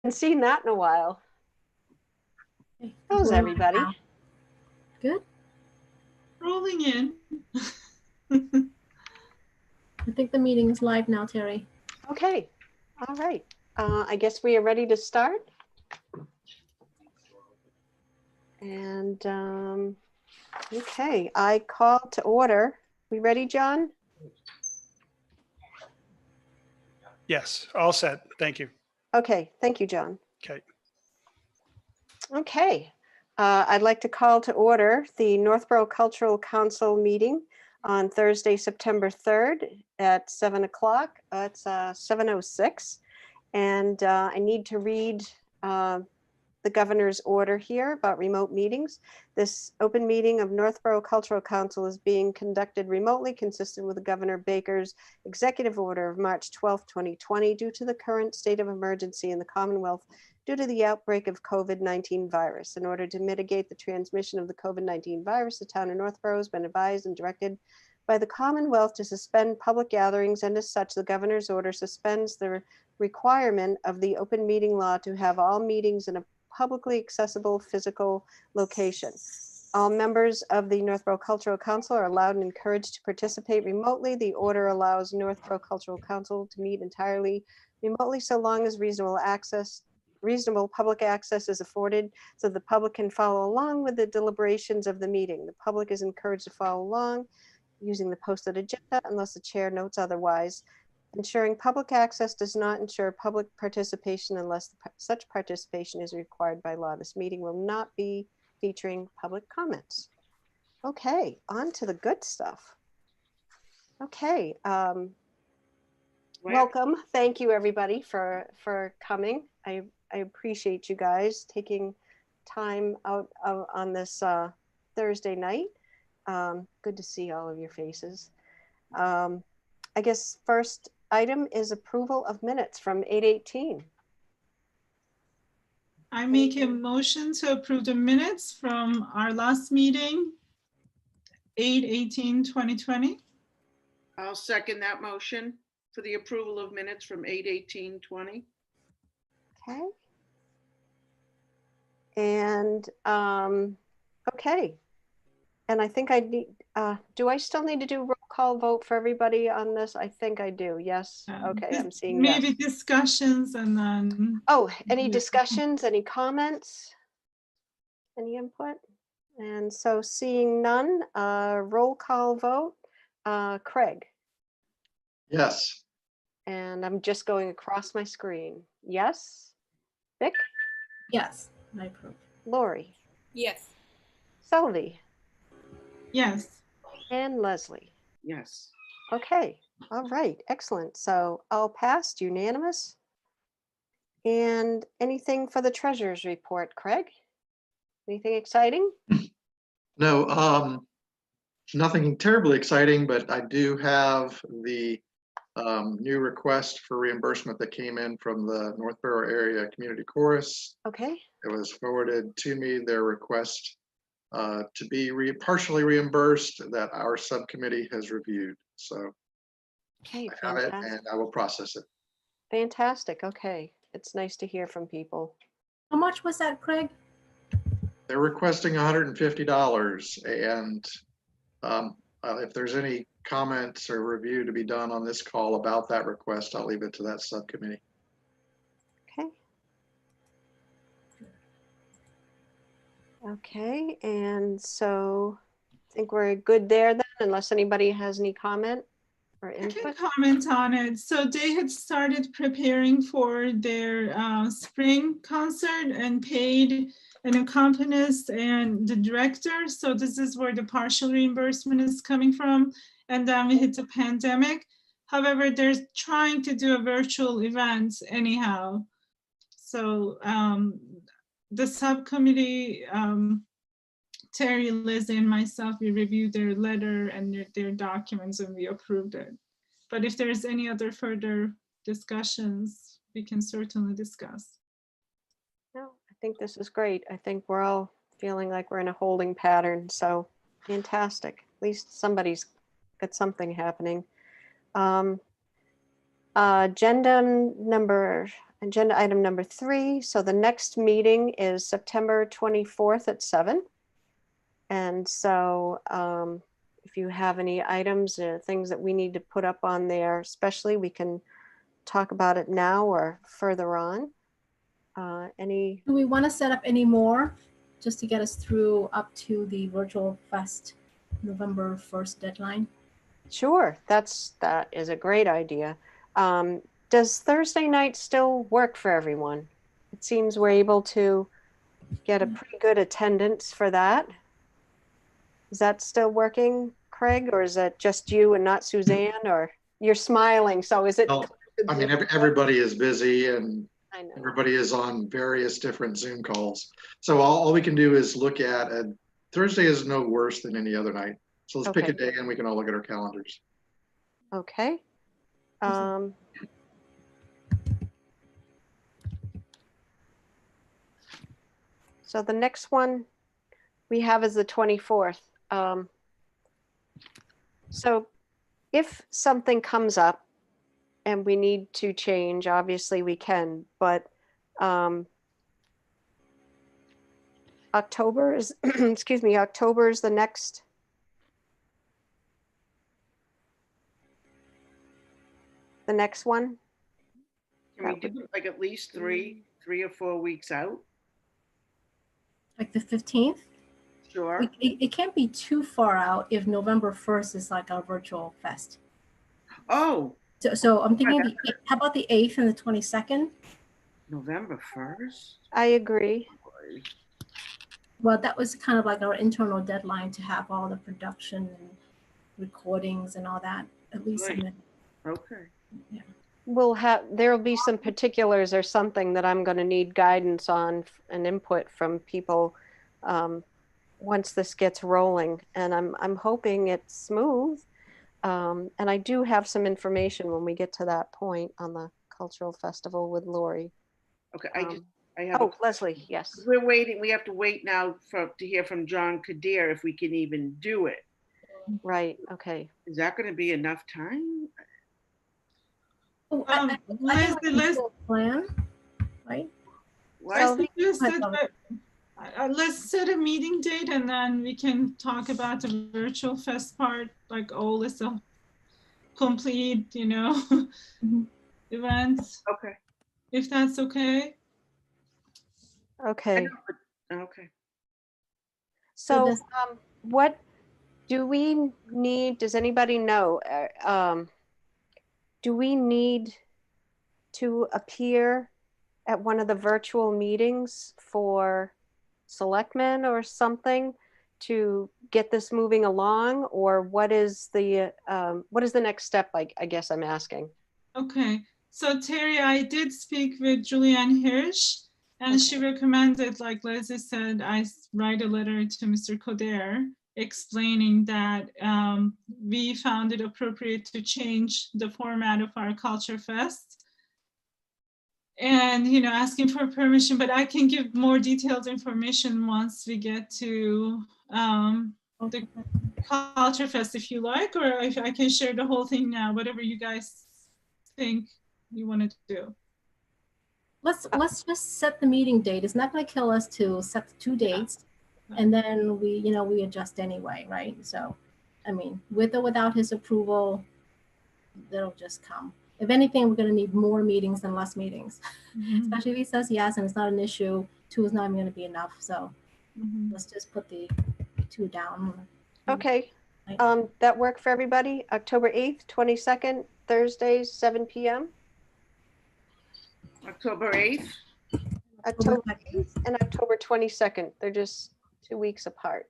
Haven't seen that in a while. Okay, How's rolling everybody? now. Good. Rolling in. I think the meeting's live now, Terry. Okay, all right. I guess we are ready to start. And okay, I call to order. We ready, John? Yes, all set. Thank you. Okay, thank you, John. Okay. Okay, I'd like to call to order the Northborough Cultural Council meeting on Thursday, September 3rd at 7 o'clock. It's 7:06. And I need to read the governor's order here about remote meetings. This open meeting of Northborough Cultural Council is being conducted remotely, consistent with the Governor Baker's executive order of March 12, 2020, due to the current state of emergency in the Commonwealth due to the outbreak of COVID-19 virus. In order to mitigate the transmission of the COVID-19 virus, the town of Northborough has been advised and directed by the Commonwealth to suspend public gatherings, and as such, the governor's order suspends the requirement of the open meeting law to have all meetings in a publicly accessible physical location. All members of the Northborough Cultural Council are allowed and encouraged to participate remotely. The order allows Northborough Cultural Council to meet entirely remotely so long as reasonable public access is afforded so the public can follow along with the deliberations of the meeting. The public is encouraged to follow along using the posted agenda unless the chair notes otherwise. Ensuring public access does not ensure public participation unless such participation is required by law. This meeting will not be featuring public comments. Okay, on to the good stuff. Okay, welcome. Thank you everybody for coming. I appreciate you guys taking time out on this Thursday night. Good to see all of your faces. I guess first item is approval of minutes from 8/18. I make a motion to approve the minutes from our last meeting, 8/18/2020. I'll second that motion for the approval of minutes from 8/18/20. Okay. And okay. And I think I need, do I still need to do roll call vote for everybody on this? I think I do, yes. Okay, I'm seeing maybe yes. discussions and then. Oh, any discussions, any comments? Any input? And so seeing none, roll call vote, Craig. Yes. And I'm just going across my screen. Yes. Vic? Yes, I approve. Lori? Yes. Selvey? Yes. And Leslie? Yes. Okay, all right, excellent. So all passed, unanimous. And anything for the treasurer's report, Craig? Anything exciting? No, nothing terribly exciting, but I do have the new request for reimbursement that came in from the Northborough Area Community Chorus. Okay. It was forwarded to me, their request to be partially reimbursed that our subcommittee has reviewed. So Okay, I have it and I will process it. Fantastic, okay. It's nice to hear from people. How much was that, Craig? They're requesting $150, and if there's any comments or review to be done on this call about that request, I'll leave it to that subcommittee. Okay. Okay, and so I think we're good there then, unless anybody has any comment or I can input. comment on it. So they had started preparing for their spring concert and paid an accompanist and the director. So this is where the partial reimbursement is coming from. And then we hit the pandemic. However, they're trying to do a virtual event anyhow. So the subcommittee, Terry, Liz, and myself, we reviewed their letter and their documents and we approved it. But if there's any other further discussions, we can certainly discuss. No, I think this is great. I think we're all feeling like we're in a holding pattern, so fantastic. At least somebody's got something happening. Agenda number Agenda item number 3. So the next meeting is September 24th at 7. And so if you have any items or things that we need to put up on there, especially, we can talk about it now or further on. Any, Do we want to set up any more just to get us through up to the virtual fest November 1st deadline? sure, that is a great idea. Does Thursday night still work for everyone? It seems we're able to get a pretty good attendance for that. Is that still working, Craig, or is it just you and not Suzanne? Or you're smiling, so is it? Well, I mean, everybody is busy and I know. everybody is on various different Zoom calls. So all we can do is look at, and Thursday is no worse than any other night. So let's pick a Okay. day and we can all look at our calendars. Okay. So the next one we have is the 24th. So if something comes up and we need to change, obviously we can, but October is, excuse me, October is the next. The next one. Can we do like at least 3 or 4 weeks out? Like the 15th? Sure. It can't be too far out if November 1st is like our virtual fest. Oh, So I'm thinking, how about the 8th and the 22nd? November 1st? I agree. Well, that was kind of like our internal deadline to have all the production and recordings and all that, at least Right. submit. Okay. There'll be some particulars or something that I'm going to need guidance on and input from people once this gets rolling. And I'm hoping it's smooth. And I do have some information when we get to that point on the cultural festival with Lori. Okay, I have a, Leslie, yes. we're waiting, we have to wait now to hear from John Kadir if we can even do it. Right, okay. Is that gonna be enough time? Oh, I think Leslie, we can still plan, right? Why- So- Let's set a meeting date and then we can talk about the virtual fest part, like all is a complete, Mhm. events, Okay, if that's okay. Okay, okay. So so this- what do we need, does anybody know? Do we need to appear at one of the virtual meetings for selectmen or something to get this moving along? Or what is the next step, I guess I'm asking? Okay, so Terry, I did speak with Julianne Hirsch and she recommended, like Leslie said, I write a letter to Mr. Coder explaining that we found it appropriate to change the format of our Culture Fest and, asking for permission, but I can give more detailed information once we get to the Culture Fest if you like, or if I can share the whole thing now, whatever you guys think you want to do. Let's just set the meeting date. It's not going to kill us to set the 2 dates, and then we adjust anyway, right? So, I mean, with or without his approval, they'll just come. If anything, we're going to need more meetings than less meetings, especially if he says yes and it's not an issue. 2 is not even going to be enough. So let's just put the 2 down. Okay, that work for everybody? October 8th, 22nd, Thursdays, 7 p.m.? October 8th? October 8th and October 22nd. They're just 2 weeks apart.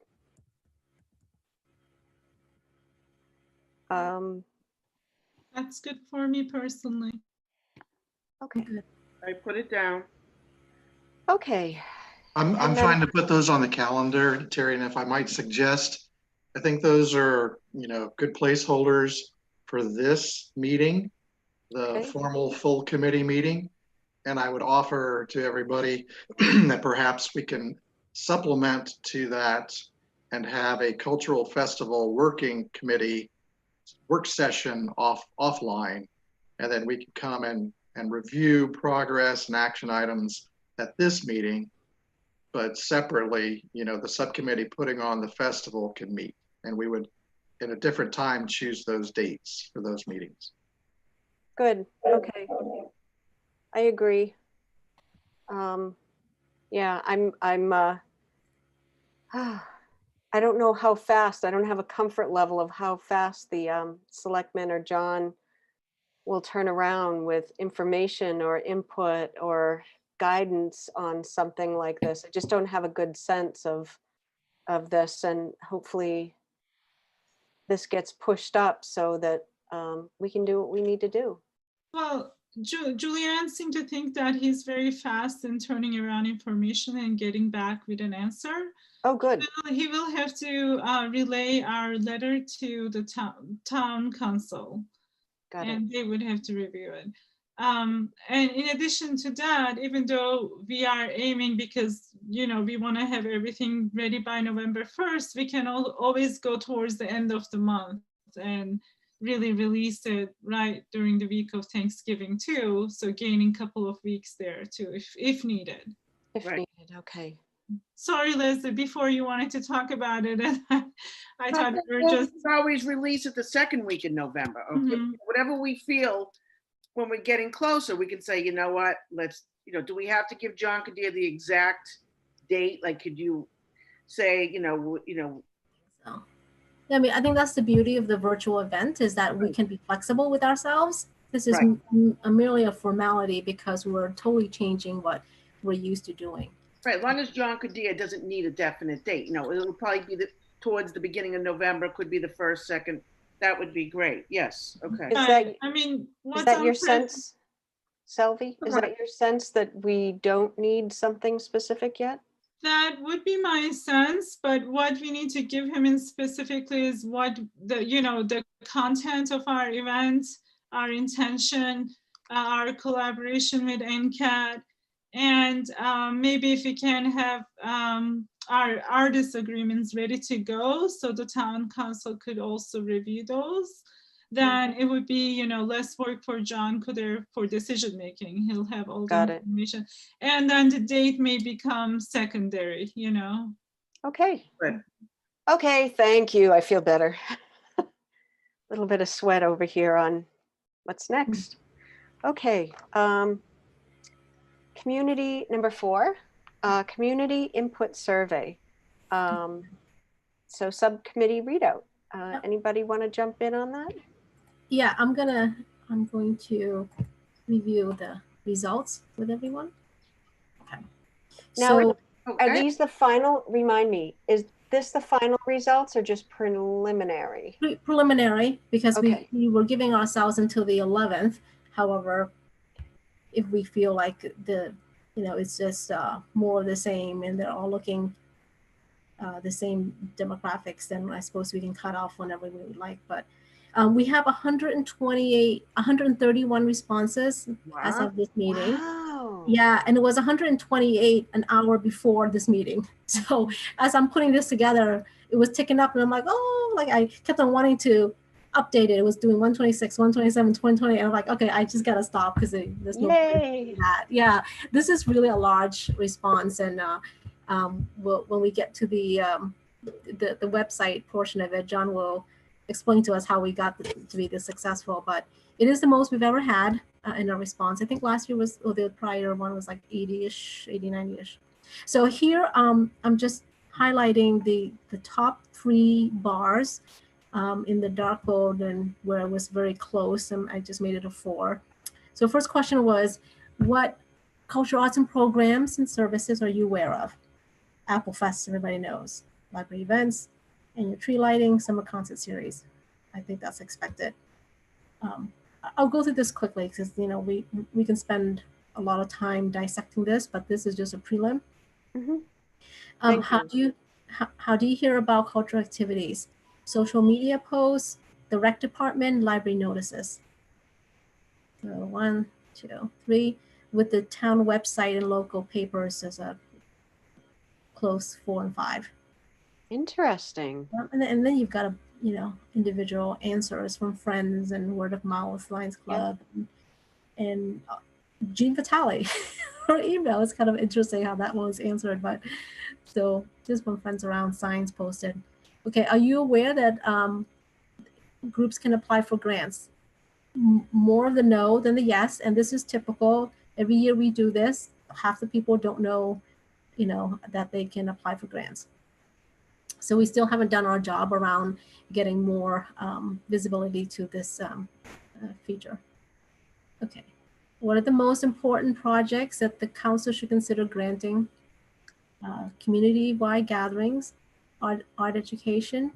That's good for me personally. Okay. I put it down. Okay. I'm And then- trying to put those on the calendar, Terry, and if I might suggest, I think those are, good placeholders for this meeting, the Okay. formal full committee meeting. And I would offer to everybody that perhaps we can supplement to that and have a cultural festival working committee work session offline. And then we can come and and review progress and action items at this meeting, but separately, the subcommittee putting on the festival can meet, and we would, at a different time, choose those dates for those meetings. Good, okay. I agree. Yeah, I don't know how fast, I don't have a comfort level of how fast the selectmen or John will turn around with information or input or guidance on something like this. I just don't have a good sense of this, and hopefully this gets pushed up so that we can do what we need to do. Well, Julianne seemed to think that he's very fast in turning around information and getting back with an answer. Oh, good. He will have to relay our letter to the town council. Got it. And they would have to review it. And in addition to that, even though we are aiming, because we want to have everything ready by November 1st, we can always go towards the end of the month and really release it right during the week of Thanksgiving too. So gaining a couple of weeks there too, if needed. If Right. needed, okay. Sorry, Leslie, before you wanted to talk about it, and I thought we were Well, just. we always release it the second week in November. Okay, Mhm. whatever we feel when we're getting closer, we can say, you know what, let's, do we have to give John Kadir the exact date? Like, could you say, So, yeah, I mean, I think that's the beauty of the virtual event, is that we Right. can be flexible with ourselves. This is Right. merely a formality because we're totally changing what we're used to doing. right, as long as John Kadir doesn't need a definite date, it'll probably be towards the beginning of November, could be the first, second. That would be great. Yes, okay. Is Right. that, I mean, is what's that on your press- sense, Selvi? Is that your sense that we don't need something specific yet? That would be my sense, but what we need to give him in specifically is what the content of our event, our intention, our collaboration with NCAT, and maybe if we can have our artist agreements ready to go, so the town council could also review those. Then it would be, less work for John Kadir for decision making. He'll have all Got the it. information, and then the date may become secondary. Okay. Good. Okay, thank you. I feel better. A little bit of sweat over here on what's next. Okay. Community number 4, community input survey. So subcommittee readout. Anybody want to jump in on that? Yeah, I'm going to review the results with everyone. Okay. Now, So are Okay. these the final, remind me, is this the final results or just preliminary? preliminary, because Okay. we were giving ourselves until the 11th. However, if we feel like it's just more of the same and they're all looking the same demographics, then I suppose we can cut off whenever we would like. But we have 131 responses as Wow. of this meeting. Wow. Yeah, and it was 128 an hour before this meeting. So as I'm putting this together, it was ticking up, and I'm like, oh, like I kept on wanting to update it. It was doing 126, 127, 120, and I'm like, okay, I just gotta stop because there's no point in Yay. that. Yeah, this is really a large response, and when we get to the website portion of it, John will explain to us how we got to be this successful. But it is the most we've ever had in a response. I think last year was, or the prior one was like 80-ish, 80, 90-ish. So here I'm just highlighting the top 3 bars in the dark mode, and where it was very close, and I just made it a 4. So first question was, what cultural arts and programs and services are you aware of? Apple Fest, everybody knows. Library events, annual tree lighting, summer concert series. I think that's expected. I'll go through this quickly because we can spend a lot of time dissecting this, but this is just a prelim. Mhm. Thank How do you hear about cultural activities? Social media posts, the rec department, library notices. So 1, 2, 3. With the town website and local papers as a close 4 and 5. Interesting. And then you've got individual answers from friends and word of mouth, Lions Club, and Jean Vitale. Her email is kind of interesting how that one was answered, but so this one Friends Around Science posted. Okay, are you aware that groups can apply for grants? More of the no than the yes, and this is typical. Every year we do this. Half the people don't know, that they can apply for grants. So we still haven't done our job around getting more visibility to this feature. Okay. What are the most important projects that the council should consider granting? Community-wide gatherings, art education,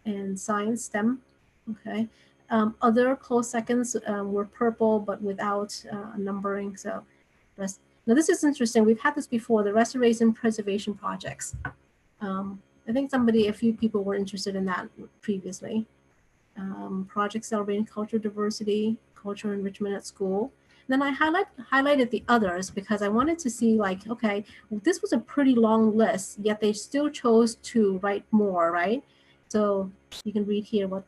and science STEM. Okay. Other close seconds were purple, but without numbering. So now this is interesting. We've had this before, the restoration preservation projects. I think a few people were interested in that previously. Projects celebrating cultural diversity, cultural enrichment at school. And then I highlighted the others because I wanted to see like, okay, this was a pretty long list, yet they still chose to write more, right? So you can read here what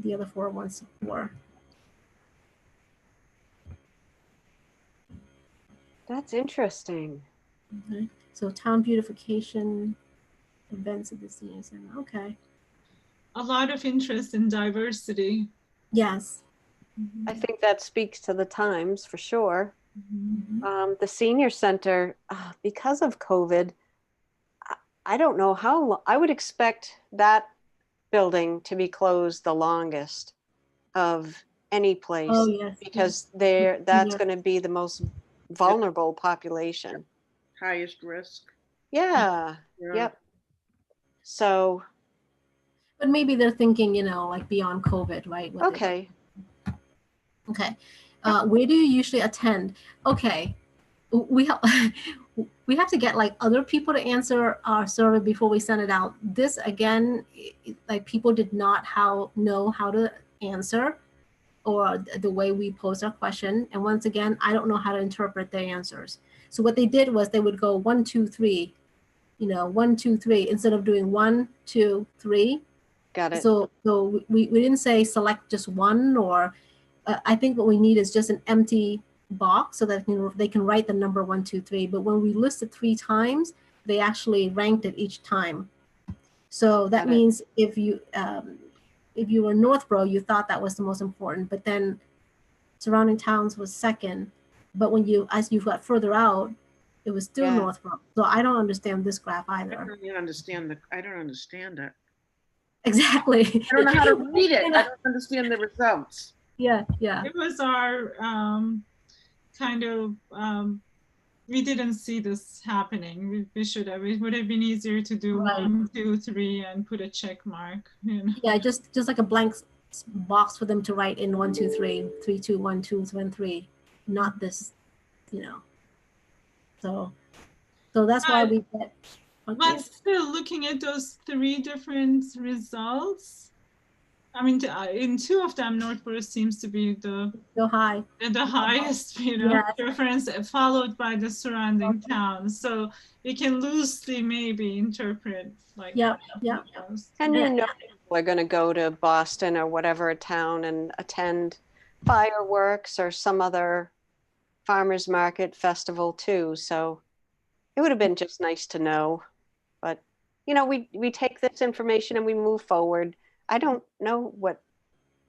the other 4 ones were. That's interesting. Okay. So town beautification, events of the senior center. Okay. A lot of interest in diversity. Yes. I think that speaks to the times for sure. Mhm. The senior center, because of COVID, I don't know how long. I would expect that building to be closed the longest of any place Oh yes. because yes. that's Yes. going to be the most vulnerable population. Highest risk. Yeah. Yeah. Yep. So, But maybe they're thinking, like beyond COVID, right? okay. Okay. Where do you usually attend? Okay. We we have to get like other people to answer our survey before we send it out. This again, like people did not know how to answer or the way we pose our question. And once again, I don't know how to interpret their answers. So what they did was they would go 1, 2, 3, 1, 2, 3 instead of doing 1, 2, 3. Got it. So we didn't say select just one, or I think what we need is just an empty box so that they can write the number 1, 2, 3. But when we listed 3 times, they actually ranked it each time. So that means if you were Northborough, you thought that was the most important, but then surrounding towns was second. But as you got further out, it was still Northborough. So I don't understand this graph either. I don't even understand I don't understand it. Exactly. I don't know how to read it. I don't understand the results. Yeah. It was our we didn't see this happening. We should have. It would have been easier to do Right. 1, 2, 3 and put a check mark. Yeah, just like a blank box for them to write in 1, 2, 3, 3, 2, 1, 2, 1, 3, not this, So that's why we get. But still, looking at those 3 different results, I mean, in 2 of them, Northborough seems to be the highest, preference, followed by the surrounding towns. So we can loosely maybe interpret like. Yeah. And people are going to go to Boston or whatever town and attend fireworks or some other farmers market festival too. So it would have been just nice to know. But, we take this information and we move forward. I don't know what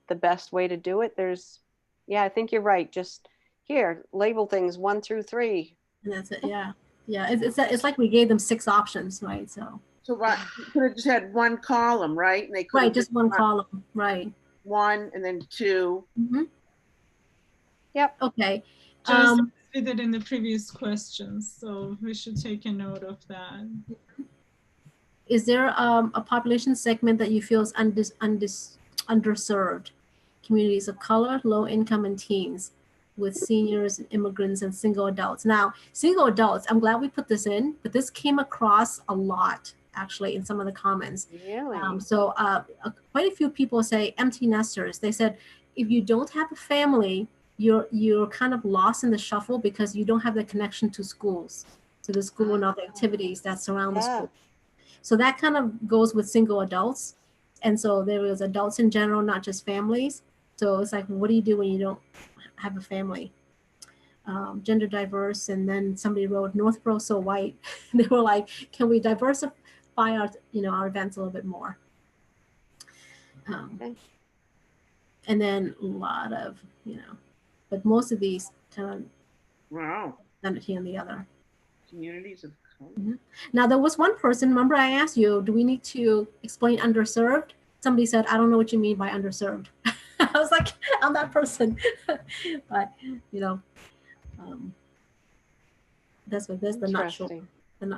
the best way to do it. I think you're right. Just here, label things 1 through 3. And that's it. Yeah. It's like we gave them 6 options, right? So what, you could have just had 1 column, right? And they could right, just 1 column, right? 1 and then 2. Mm-hmm. Yep. Okay. Just we did in the previous questions, so we should take a note of that. Is there a population segment that you feel is underserved? Communities of color, low income, and teens, with seniors, immigrants, and single adults. Now, single adults, I'm glad we put this in, but this came across a lot actually in some of the comments. Really? Quite a few people say empty nesters. They said if you don't have a family, you're kind of lost in the shuffle because you don't have the connection to schools, to the school and all the activities that surround the school. So that kind of goes with single adults. And so there was adults in general, not just families. So it's like, what do you do when you don't have a family? gender diverse, and then somebody wrote Northborough so white. They were like, can we diversify our, our events a little bit more? Okay. And then a lot of, but most of these kind of Wow. done it here and the other. Communities of color. Now, there was one person, remember I asked you, do we need to explain underserved? Somebody said, I don't know what you mean by underserved. I was like, I'm that person. But, that's what this, the not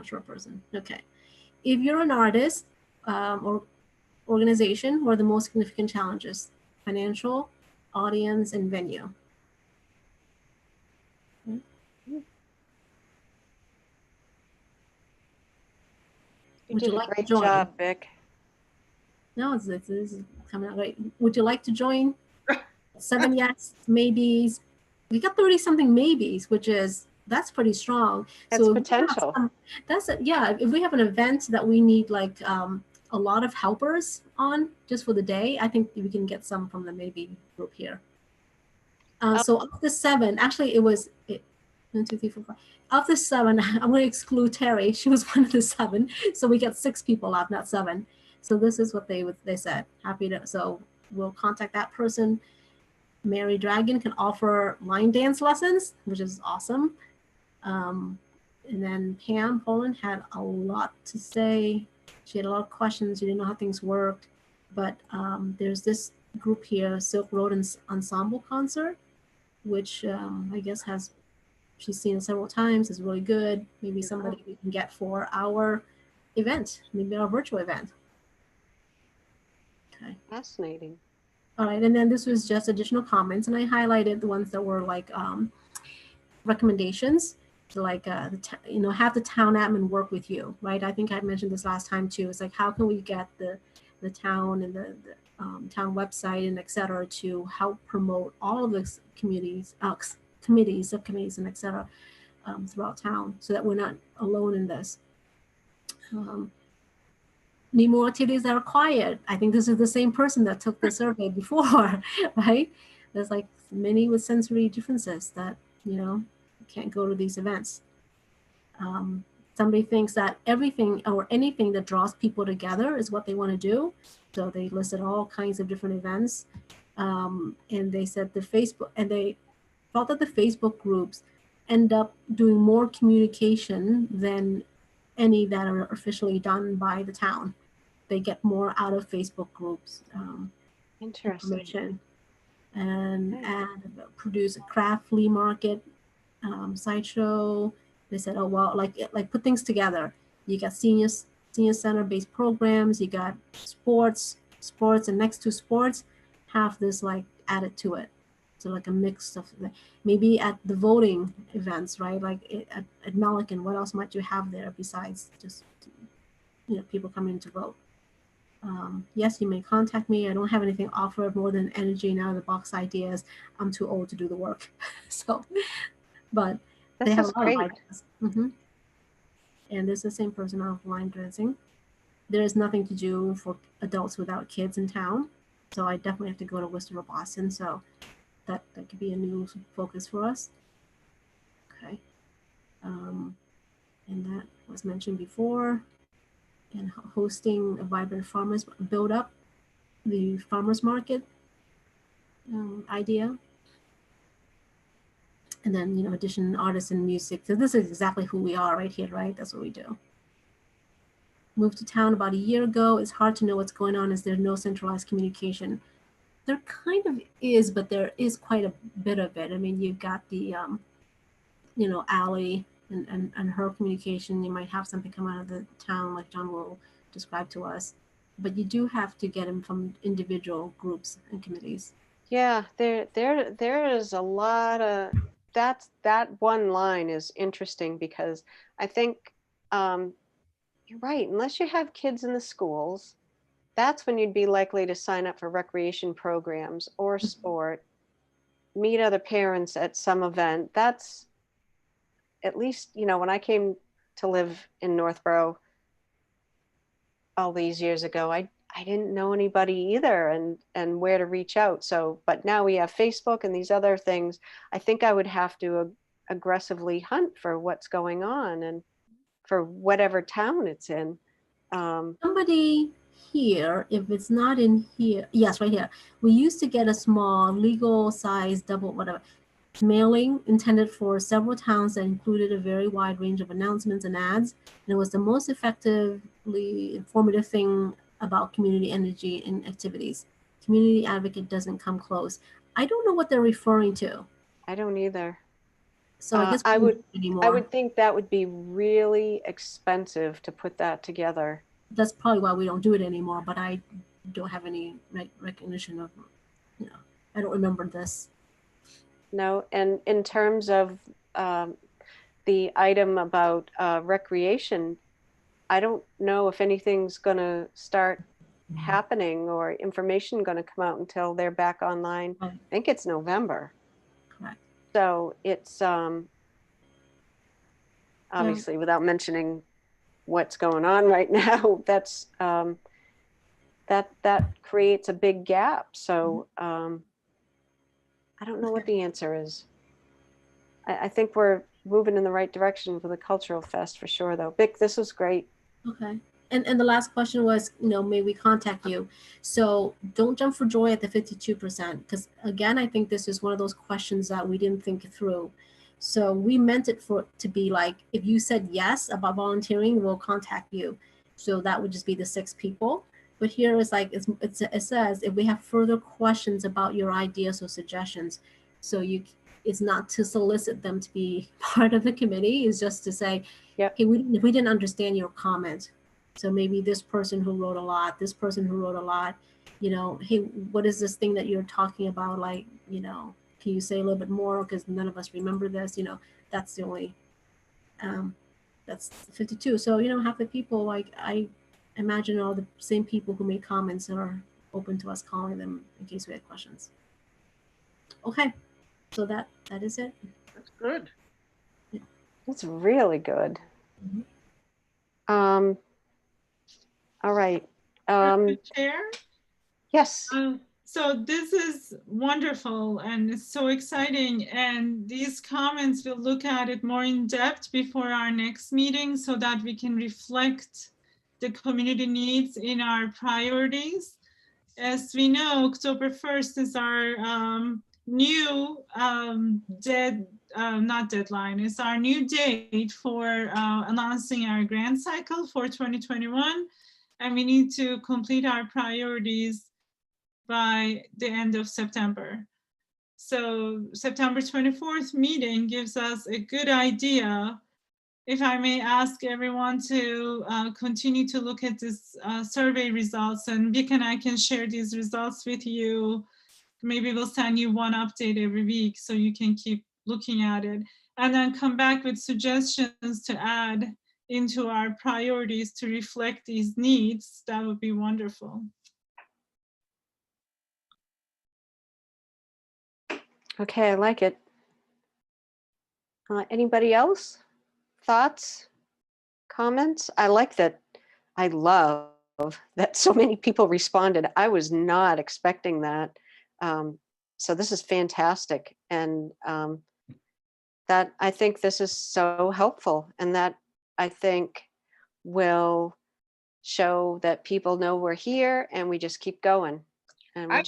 sure person. Okay. If you're an artist or organization, what are the most significant challenges? Financial, audience, and venue. You did a great job, Vic. No, this is coming out great. Would you like to join? 7 yes, maybes. We got 30 something maybes, that's pretty strong. That's so potential. If we have an event that we need like a lot of helpers on just for the day, I think we can get some from the maybe group here. So of the 7, actually it was 1, 2, 3, 4, 5. Of the 7, I'm going to exclude Terry. She was one of the 7. So we got 6 people out, not 7. So this is what they said. Happy to, so we'll contact that person. Mary Dragon can offer line dance lessons, which is awesome. And then Pam Poland had a lot to say. She had a lot of questions. She didn't know how things worked. But there's this group here, Silk Road Ensemble Concert, which I guess she's seen it several times. It's really good. Maybe somebody we can get for our event, maybe our virtual event. Okay. Fascinating. All right, and then this was just additional comments, and I highlighted the ones that were like recommendations to like have the town admin work with you, right? I think I mentioned this last time too. It's like, how can we get the town and the town website and et cetera to help promote all of the communities, committees, subcommittees, and et cetera throughout town, so that we're not alone in this. Need more activities that are quiet. I think this is the same person that took the survey before, right? There's like many with sensory differences that, can't go to these events. Somebody thinks that everything or anything that draws people together is what they want to do. So they listed all kinds of different events. And they said they felt that the Facebook groups end up doing more communication than any that are officially done by the town. They get more out of Facebook groups. Interesting. And produce a craft flea market, sideshow. They said, oh well, like put things together. You got senior center based programs. You got sports, and next to sports, have this like added to it. So like a mix of maybe at the voting events, right? Like at Melican, what else might you have there besides just people coming to vote? Yes, you may contact me. I don't have anything offered more than energy and out of the box ideas. I'm too old to do the work. So, but they have a lot of ideas. And there's the same person of line dancing. There is nothing to do for adults without kids in town. So I definitely have to go to Worcester or Boston. So that could be a new focus for us. Okay. And that was mentioned before. And hosting a vibrant farmers, build up the farmers market idea. And then, addition artists and music. So this is exactly who we are right here, right? That's what we do. Moved to town about a year ago. It's hard to know what's going on as there's no centralized communication. There kind of is, but there is quite a bit of it. I mean, you've got the, Ally and her communication. You might have something come out of the town like John will describe to us, but you do have to get them from individual groups and committees. Yeah, there is a lot of that one line is interesting because I think you're right. Unless you have kids in the schools, that's when you'd be likely to sign up for recreation programs or sport, meet other parents at some event. That's at least, when I came to live in Northborough all these years ago, I didn't know anybody either and where to reach out. So, but now we have Facebook and these other things. I think I would have to aggressively hunt for what's going on and for whatever town it's in. Somebody here, if it's not in here, yes, right here. We used to get a small legal size double whatever mailing intended for several towns that included a very wide range of announcements and ads. And it was the most effectively informative thing about community energy and activities. Community advocate doesn't come close. I don't know what they're referring to. I don't either. So I guess I we don't would, do it anymore. I would think that would be really expensive to put that together. That's probably why we don't do it anymore, but I don't have any recognition of, you know, I don't remember this. No, and in terms of the item about recreation, I don't know if anything's going to start happening or information going to come out until they're back online. Right. I think it's November. Correct. So it's obviously without mentioning what's going on right now, that's that creates a big gap. So I don't know what the answer is. I think we're moving in the right direction for the cultural fest for sure, though. Vic, this was great. Okay. And the last question was, you know, may we contact you? So don't jump for joy at the 52%, because again, I think this is one of those questions that we didn't think through. So we meant it for to be like, if you said yes about volunteering, we'll contact you. So that would just be the 6 people. But here is like, it says, if we have further questions about your ideas or suggestions, so it's not to solicit them to be part of the committee, it's just to say, Yep. hey, we didn't understand your comment. So maybe this person who wrote a lot, this person who wrote a lot, you know, hey, what is this thing that you're talking about? Like, you know, can you say a little bit more? Because none of us remember this, you know, that's the only, that's 52. So, you know, half the people, like, I imagine all the same people who made comments are open to us calling them in case we had questions. Okay, so that is it. That's good. That's really good. Mhm. All right. Mr. Chair? Yes. So this is wonderful and it's so exciting. And these comments, we'll look at it more in depth before our next meeting so that we can reflect the community needs in our priorities. As we know, October 1st is our new not deadline, it's our new date for announcing our grant cycle for 2021. And we need to complete our priorities by the end of September. So September 24th meeting gives us a good idea. If I may ask everyone to continue to look at this survey results, and Vic and I can share these results with you. Maybe we'll send you one update every week so you can keep looking at it, and then come back with suggestions to add into our priorities to reflect these needs. That would be wonderful. Okay, I like it. Anybody else? Thoughts? Comments? I like that. I love that so many people responded. I was not expecting that. So this is fantastic. And that I think this is so helpful, and that I think will show that people know we're here and we just keep going. And we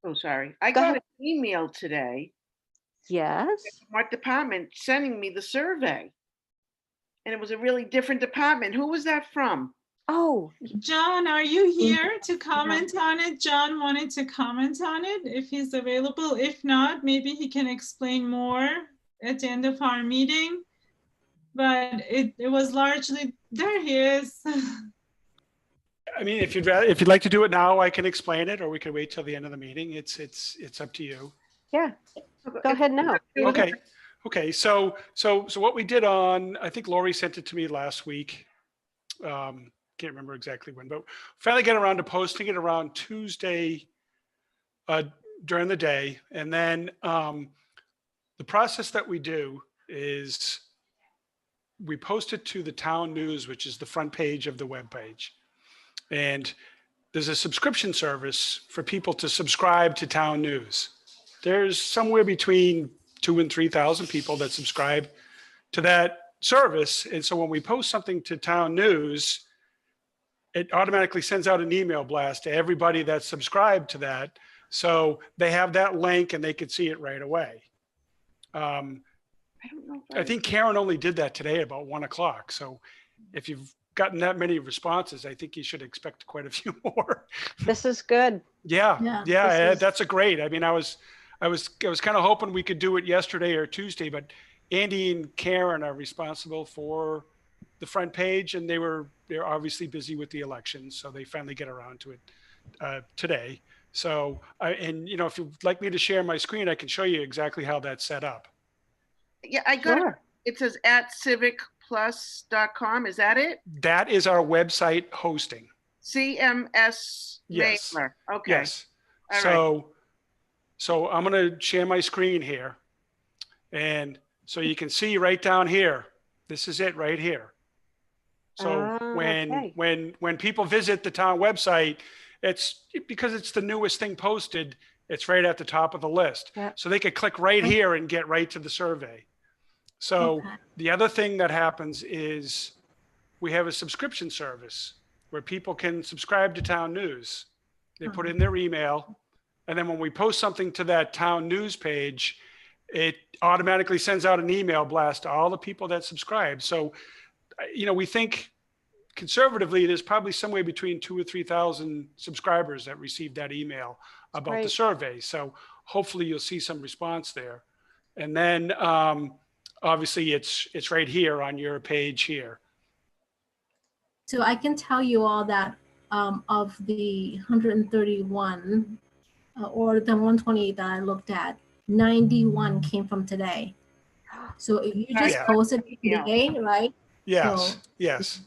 Oh, sorry. I Go got ahead. an email today Yes. from our department sending me the survey. And it was a really different department. Who was that from? Oh, John, are you here to comment on it? John wanted to comment on it if he's available. If not, maybe he can explain more at the end of our meeting. But it was largely, there he is. I mean, if you'd like to do it now, I can explain it, or we can wait till the end of the meeting. It's up to you. yeah. Go ahead now. Okay. So what we did on, I think Lori sent it to me last week. Can't remember exactly when, but finally get around to posting it around Tuesday during the day. And then the process that we do is we post it to the town news, which is the front page of the webpage. And there's a subscription service for people to subscribe to town news. There's somewhere between 2,000 and 3,000 people that subscribe to that service. And so when we post something to Town News, it automatically sends out an email blast to everybody that's subscribed to that. So they have that link and they can see it right away. I don't know if I think Karen only did that today about 1 o'clock. So if you've gotten that many responses, I think you should expect quite a few more. This is good. Yeah, This is- that's a great. I mean, I was kind of hoping we could do it yesterday or Tuesday, but Andy and Karen are responsible for the front page, and they're obviously busy with the election, so they finally get around to it today. So, and you know, if you'd like me to share my screen, I can show you exactly how that's set up. Yeah, I got it. Sure. It says @civicplus.com. Is that it? That is our website hosting. CMS Yes. mailer. Okay. Yes. All right. So I'm going to share my screen here. And so you can see right down here, this is it right here. So okay. when people visit the town website, it's because it's the newest thing posted, it's right at the top of the list. Yeah. So they could click right here and get right to the survey. So Okay. the other thing that happens is we have a subscription service where people can subscribe to Town News. They put in their email, and then when we post something to that Town News page, it automatically sends out an email blast to all the people that subscribe. So, you know, we think conservatively, there's probably somewhere between 2,000 or 3,000 subscribers that receive that email about the great. survey. So hopefully you'll see some response there. And then obviously it's right here on your page here. So I can tell you all that of the 131 or the 128 that I looked at, 91 came from today. So if you just Yeah. posted today, right? Yes, So- yes.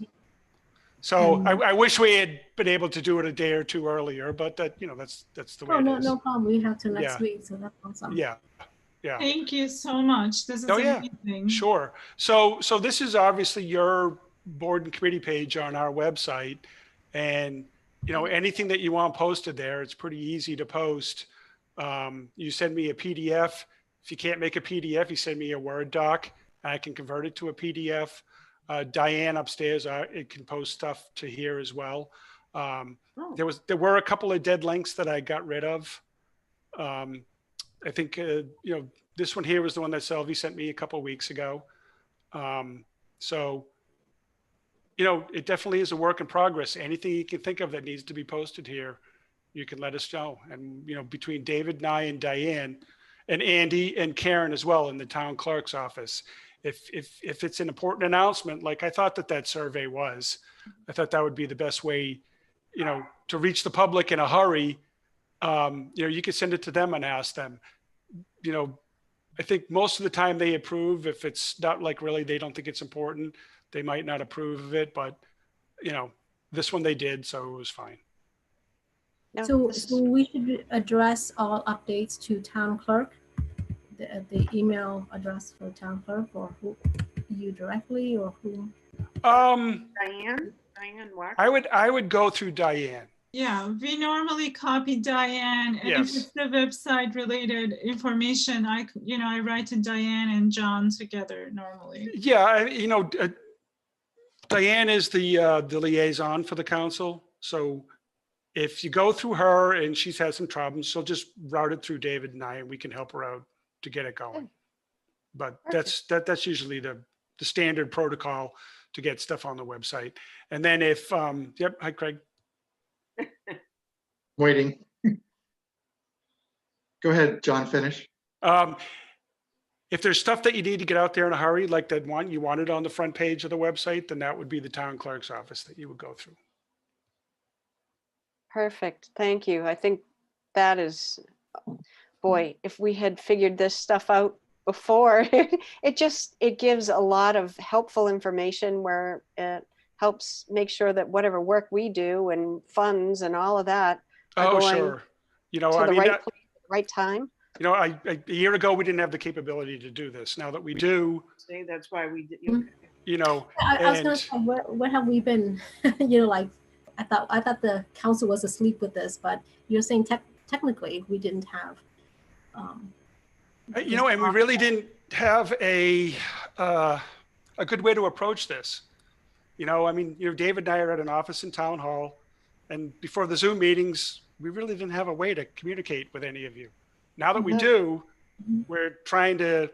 So And- I wish we had been able to do it a day or two earlier, but that, you know, that's the way Oh, it no, is. no problem. We have to next Yeah. week, so that's awesome. Yeah, yeah. Thank you so much. This is Oh, yeah. amazing. Sure. So this is obviously your board and committee page on our website. And, you know, anything that you want posted there, it's pretty easy to post. You send me a PDF. If you can't make a PDF, you send me a Word doc. I can convert it to a PDF. Diane upstairs, it can post stuff to here as well. There were a couple of dead links that I got rid of. I think, you know, this one here was the one that Selvie sent me a couple of weeks ago. So, you know, it definitely is a work in progress. Anything you can think of that needs to be posted here, you can let us know. And, you know, between David and I and Diane and Andy and Karen as well in the town clerk's office, if it's an important announcement, like I thought that survey was, I thought that would be the best way, you know, to reach the public in a hurry. You know, you could send it to them and ask them. You know, I think most of the time they approve. If it's not like really they don't think it's important, they might not approve of it. But, you know, this one they did, so it was fine. No, So this is- we should address all updates to town clerk, the email address for town clerk, or who, you directly, or who? Diane Wack. I would go through Diane. Yeah, we normally copy Diane, and Yes. if it's the website related information, I write to Diane and John together normally. Yeah, you know, Diane is the liaison for the council. So if you go through her and she's had some problems, she'll just route it through David and I, and we can help her out to get it going. But that's usually the standard protocol to get stuff on the website. And then if, yep, hi Craig. Waiting. Go ahead, John, finish. If there's stuff that you need to get out there in a hurry, like that one you wanted on the front page of the website, then that would be the town clerk's office that you would go through. Perfect. Thank you. I think that is, boy, if we had figured this stuff out before, it gives a lot of helpful information where it helps make sure that whatever work we do and funds and all of that are Oh, going sure. You know, to I the mean, right place at the right time. you know, a year ago, we didn't have the capability to do this. Now that we do, See, that's why we did. you know, I was gonna and say, what have we been, you know, like, I thought the council was asleep with this, but you're saying technically we didn't have You know, and we really didn't have a good way to approach this. You know, I mean, you know, David and I are at an office in town hall, and before the Zoom meetings, we really didn't have a way to communicate with any of you. Now that we do, we're trying to,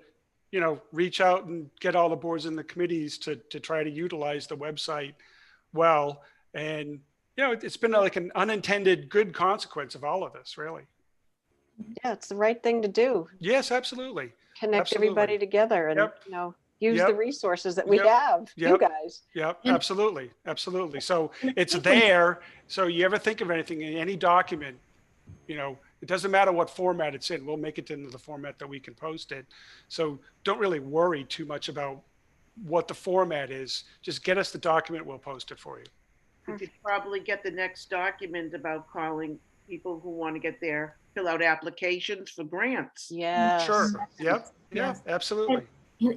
you know, reach out and get all the boards and the committees to try to utilize the website well. And, you know, it's been like an unintended good consequence of all of this, really. Yeah, it's the right thing to do. Yes, absolutely. Connect Absolutely. everybody together and, Yep. you know, use Yep. the resources that we Yep. have, you Yep. guys. Yep, And- absolutely, absolutely. So it's think when- there. So you ever think of anything in any document, you know, it doesn't matter what format it's in. We'll make it into the format that we can post it. So don't really worry too much about what the format is. Just get us the document. We'll post it for you. We could probably get the next document about calling people who want to fill out applications for grants. Yes. Sure. Yep. Yeah, Yes. absolutely.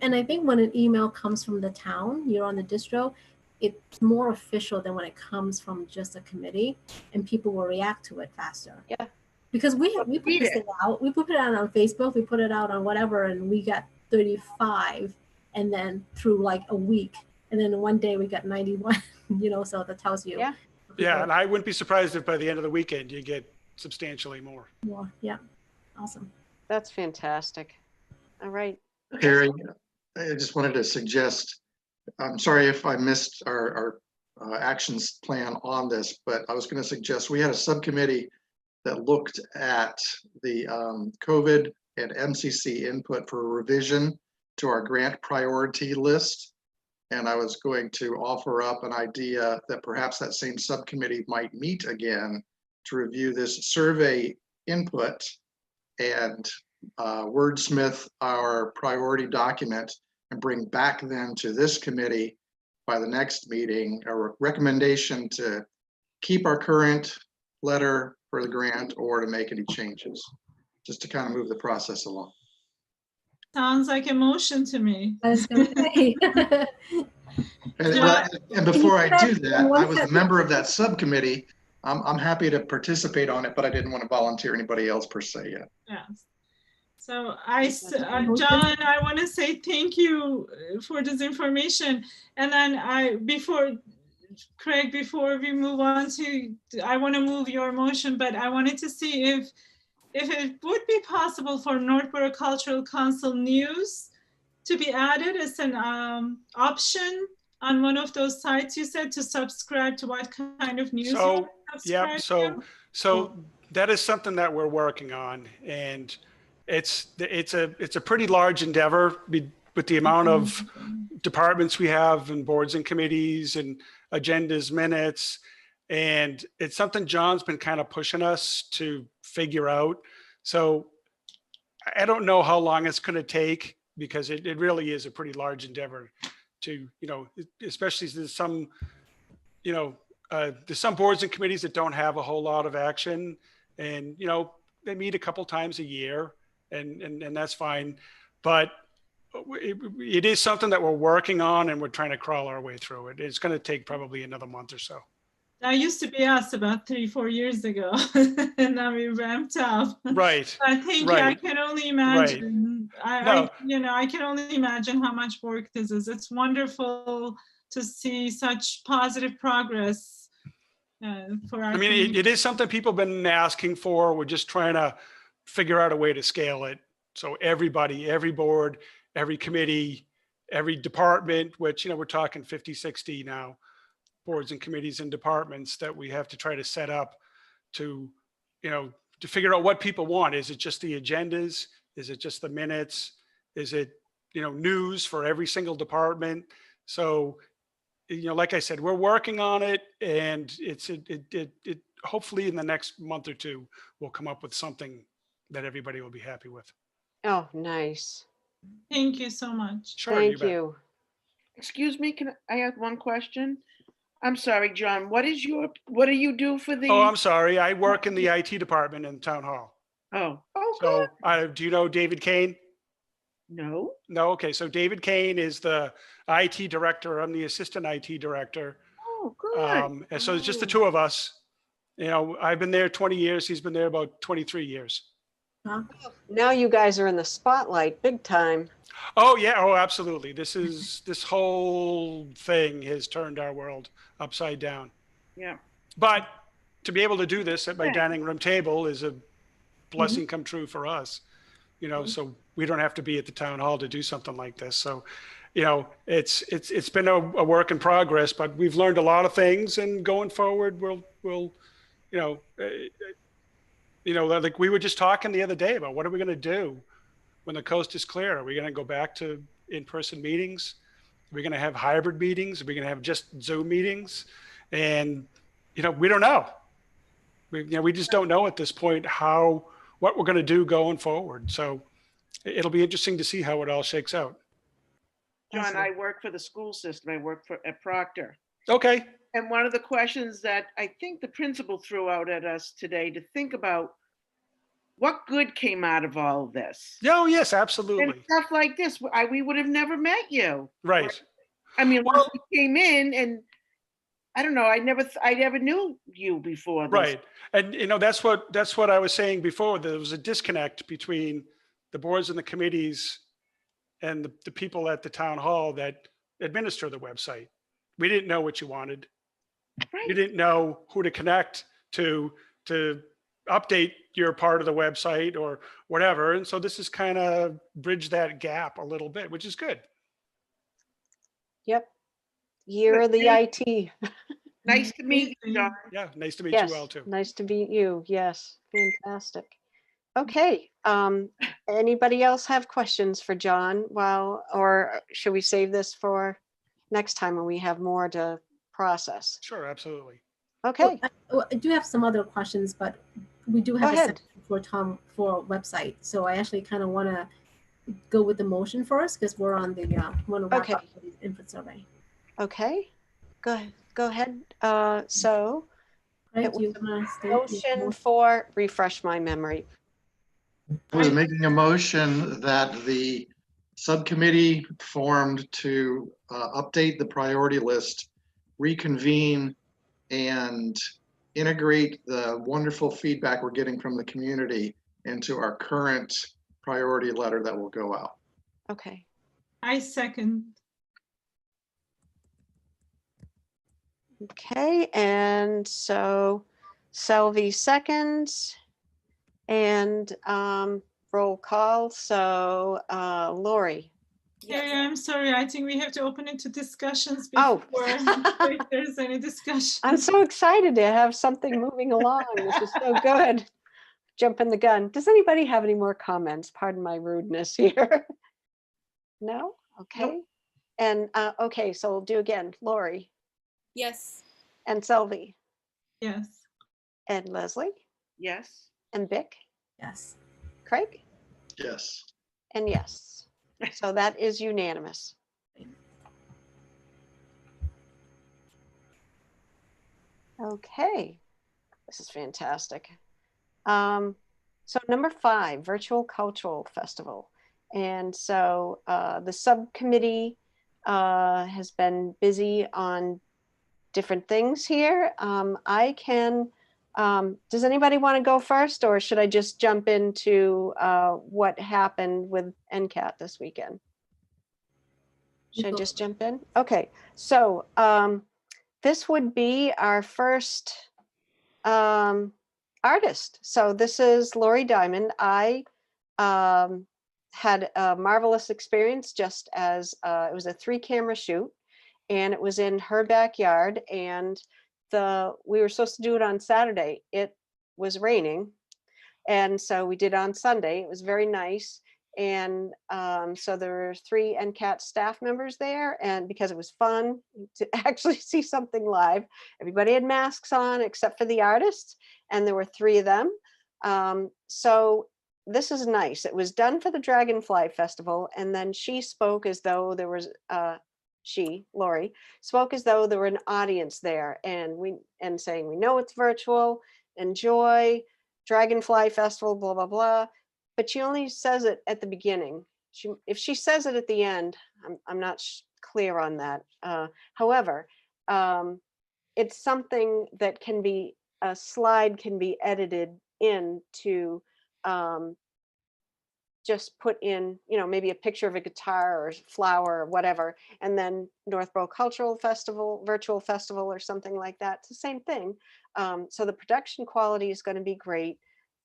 And I think when an email comes from the town, you're on the distro, it's more official than when it comes from just a committee, and people will react to it faster. Yeah. Because we put Read this it. thing out, we put it out on Facebook, we put it out on whatever, and we got 35, and then through like a week, and then one day we got 91. You know, so that tells you. Yeah. Yeah, and I wouldn't be surprised if by the end of the weekend you get substantially more. More. Yeah. Awesome. That's fantastic. All right. Harry, I just wanted to suggest, I'm sorry if I missed our actions plan on this, but I was going to suggest we had a subcommittee that looked at the COVID and MCC input for revision to our grant priority list. And I was going to offer up an idea that perhaps that same subcommittee might meet again to review this survey input and wordsmith our priority document and bring back then to this committee by the next meeting a recommendation to keep our current letter for the grant or to make any changes, just to kind of move the process along. Sounds like a motion to me. I was gonna say. And before I do that, One I was a second. member of that subcommittee. I'm happy to participate on it, but I didn't want to volunteer anybody else per se yet. Yes. So John, I want to say thank you for this information. And then Craig, before we move on I want to move your motion, but I wanted to see if it would be possible for Northborough Cultural Council News to be added as an option on one of those sites you said to subscribe to what kind of news you want to Yeah, subscribe to? so that is something that we're working on, and it's a pretty large endeavor with the amount of departments we have and boards and committees and agendas, minutes, and it's something John's been kind of pushing us to figure out. So I don't know how long it's going to take, because it really is a pretty large endeavor to, you know, especially there's some, you know, there's some boards and committees that don't have a whole lot of action, and, you know, they meet a couple times a year, and that's fine. But it is something that we're working on, and we're trying to crawl our way through it. It's going to take probably another month or so. That used to be us about 3-4 years ago, and now we ramped up. Right. I think Right. I can only imagine. No. I can only imagine how much work this is. It's wonderful to see such positive progress for our. I mean, it is something people have been asking for. We're just trying to figure out a way to scale it. So everybody, every board, every committee, every department, which, you know, we're talking 50, 60 now, boards and committees and departments that we have to try to set up to, you know, to figure out what people want. Is it just the agendas? Is it just the minutes? Is it, you know, news for every single department? So, you know, like I said, we're working on it, and it hopefully in the next month or two, we'll come up with something that everybody will be happy with. Oh, nice. Thank you so much. Sure. Thank bet. you. Excuse me, can I ask one question? I'm sorry, John, what do you do for the? Oh, I'm sorry. I work in the IT department in town hall. Oh, So good. do you know David Kane? No, No. Okay. So David Kane is the IT director. I'm the assistant IT director. oh, good. And so it's just the two of us. You know, I've been there 20 years. He's been there about 23 years. Now you guys are in the spotlight big time. Oh yeah, oh absolutely. This whole thing has turned our world upside down. Yeah. But to be able to do this at my Okay. dining room table is a blessing come true for us. So we don't have to be at the town hall to do something like this. So, it's been a work in progress, but we've learned a lot of things, and going forward, we'll you know, like we were just talking the other day about what are we going to do when the coast is clear? Are we going to go back to in-person meetings? Are we going to have hybrid meetings? Are we going to have just Zoom meetings? And we don't know. We just don't know at this point what we're going to do going forward. So it'll be interesting to see how it all shakes out. John, I work for the school system. I work at Proctor. Okay. And one of the questions that I think the principal threw out at us today to think about, what good came out of all of this? Oh, yes, And absolutely. stuff like this, we would have never met you. Right. I mean, Well- once we came in, and I don't know, I never knew you before this. Right. And that's what I was saying before. There was a disconnect between the boards and the committees and the people at the town hall that administer the website. We didn't know what you wanted. Right. You didn't know who to connect to update your part of the website or whatever. And so this is kind of bridge that gap a little bit, which is good. Yep. Year of the IT. Nice to meet you, John. Yeah. Nice to meet Yes, you all too. nice to meet you. Yes, fantastic. Okay, anybody else have questions for John? Or should we save this for next time when we have more to process? Sure. Absolutely. Okay, I do have some other questions, but we do Go have a ahead. section for Tom for website. So I actually kind of want to go with the motion first because we're on the want to wrap Okay. up the input survey. okay, go ahead. So Right? It Do you want to state your motion for, refresh my memory. I was making a motion that the subcommittee formed to update the priority list, reconvene, and integrate the wonderful feedback we're getting from the community into our current priority letter that will go out. Okay, I second. okay, and so Selvey seconds and roll call. So Lori. Hey, I'm sorry. I think we have to open it to discussions Oh. before if there's any discussion. I'm so excited to have something moving along. This is so good. Jumping the gun. Does anybody have any more comments? Pardon my rudeness here. No? Okay. Nope. And okay, so we'll do again. Lori Yes. and Selvey Yes. and Leslie Yes. and Vic, yes. Craig, Yes. and yes. So that is unanimous. Okay, this is fantastic. So number 5, Virtual Cultural Festival. And so the subcommittee has been busy on different things here. I can, does anybody want to go first, or should I just jump into what happened with NCAT this weekend? Should I just jump in? Okay, so this would be our first artist. So this is Lori Diamond. I had a marvelous experience, just as it was a 3-camera shoot, and it was in her backyard, and we were supposed to do it on Saturday. It was raining, and so we did on Sunday. It was very nice. And so there were 3 NCAT staff members there, and because it was fun to actually see something live, everybody had masks on except for the artists, and there were 3 of them. So this is nice. It was done for the Dragonfly Festival, and then she spoke as though there was Lori, spoke as though there were an audience there, and saying, we know it's virtual, enjoy Dragonfly Festival, blah, blah, blah. But she only says it at the beginning. If she says it at the end, I'm not clear on that. However, it's something that a slide can be edited into just put in, maybe a picture of a guitar or flower or whatever, and then Northborough Cultural Festival, virtual festival or something like that. It's the same thing. So the production quality is going to be great.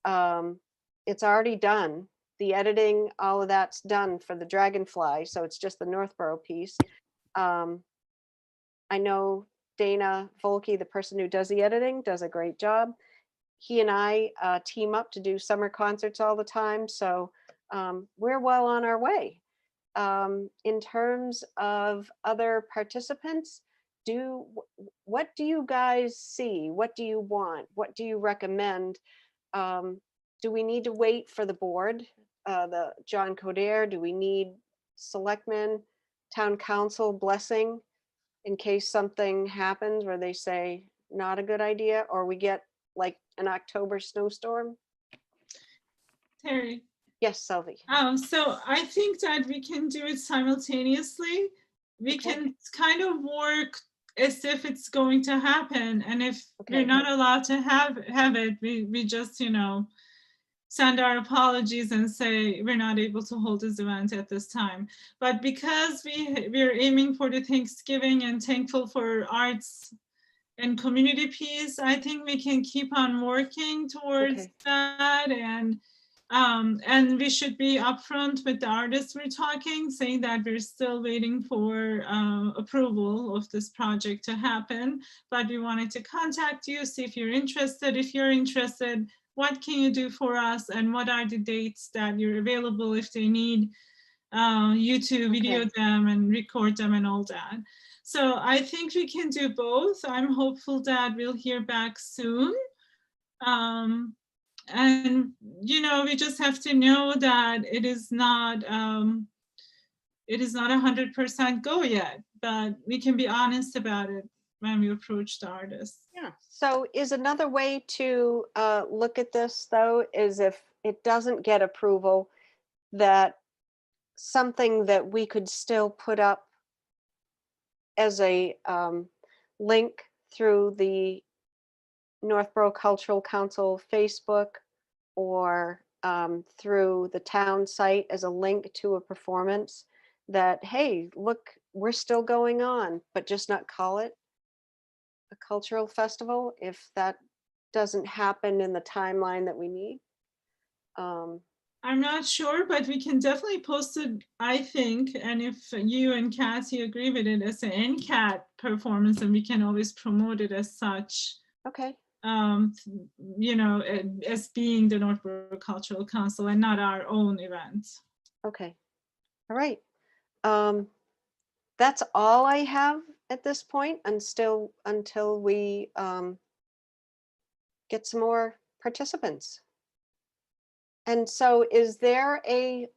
It's already done. The editing, all of that's done for the Dragonfly. So it's just the Northborough piece. I know Dana Volke, the person who does the editing, does a great job. He and I team up to do summer concerts all the time. So we're well on our way. In terms of other participants, what do you guys see? What do you want? What do you recommend? Do we need to wait for the board, the John Coder? Do we need selectmen, town council blessing in case something happens where they say not a good idea, or we get like an October snowstorm? Terry. Yes, Sylvie. So I think that we can do it simultaneously. We Okay. can kind of work as if it's going to happen. And if Okay. we're not allowed to have it, we just, send our apologies and say we're not able to hold this event at this time. But because we're aiming for the Thanksgiving and thankful for arts and community peace, I think we can keep on working towards Okay. that. And we should be upfront with the artists we're talking, saying that we're still waiting for approval of this project to happen. But we wanted to contact you, see if you're interested. If you're interested, what can you do for us? And what are the dates that you're available if they need you to video Okay. them and record them and all that. So I think we can do both. I'm hopeful that we'll hear back soon. And we just have to know that it is not 100% go yet, but we can be honest about it when we approach the artists. Yeah. So is another way to look at this, though, is if it doesn't get approval, that something that we could still put up as a link through the Northborough Cultural Council Facebook, or through the town site as a link to a performance, that, hey, look, we're still going on, but just not call it a cultural festival if that doesn't happen in the timeline that we need. I'm not sure, but we can definitely post it, I think. And if you and Cassie agree with it as an NCAT performance, and we can always promote it as such. Okay. As being the Northborough Cultural Council and not our own event. Okay. All right. That's all I have at this point, until we get some more participants. And so is there a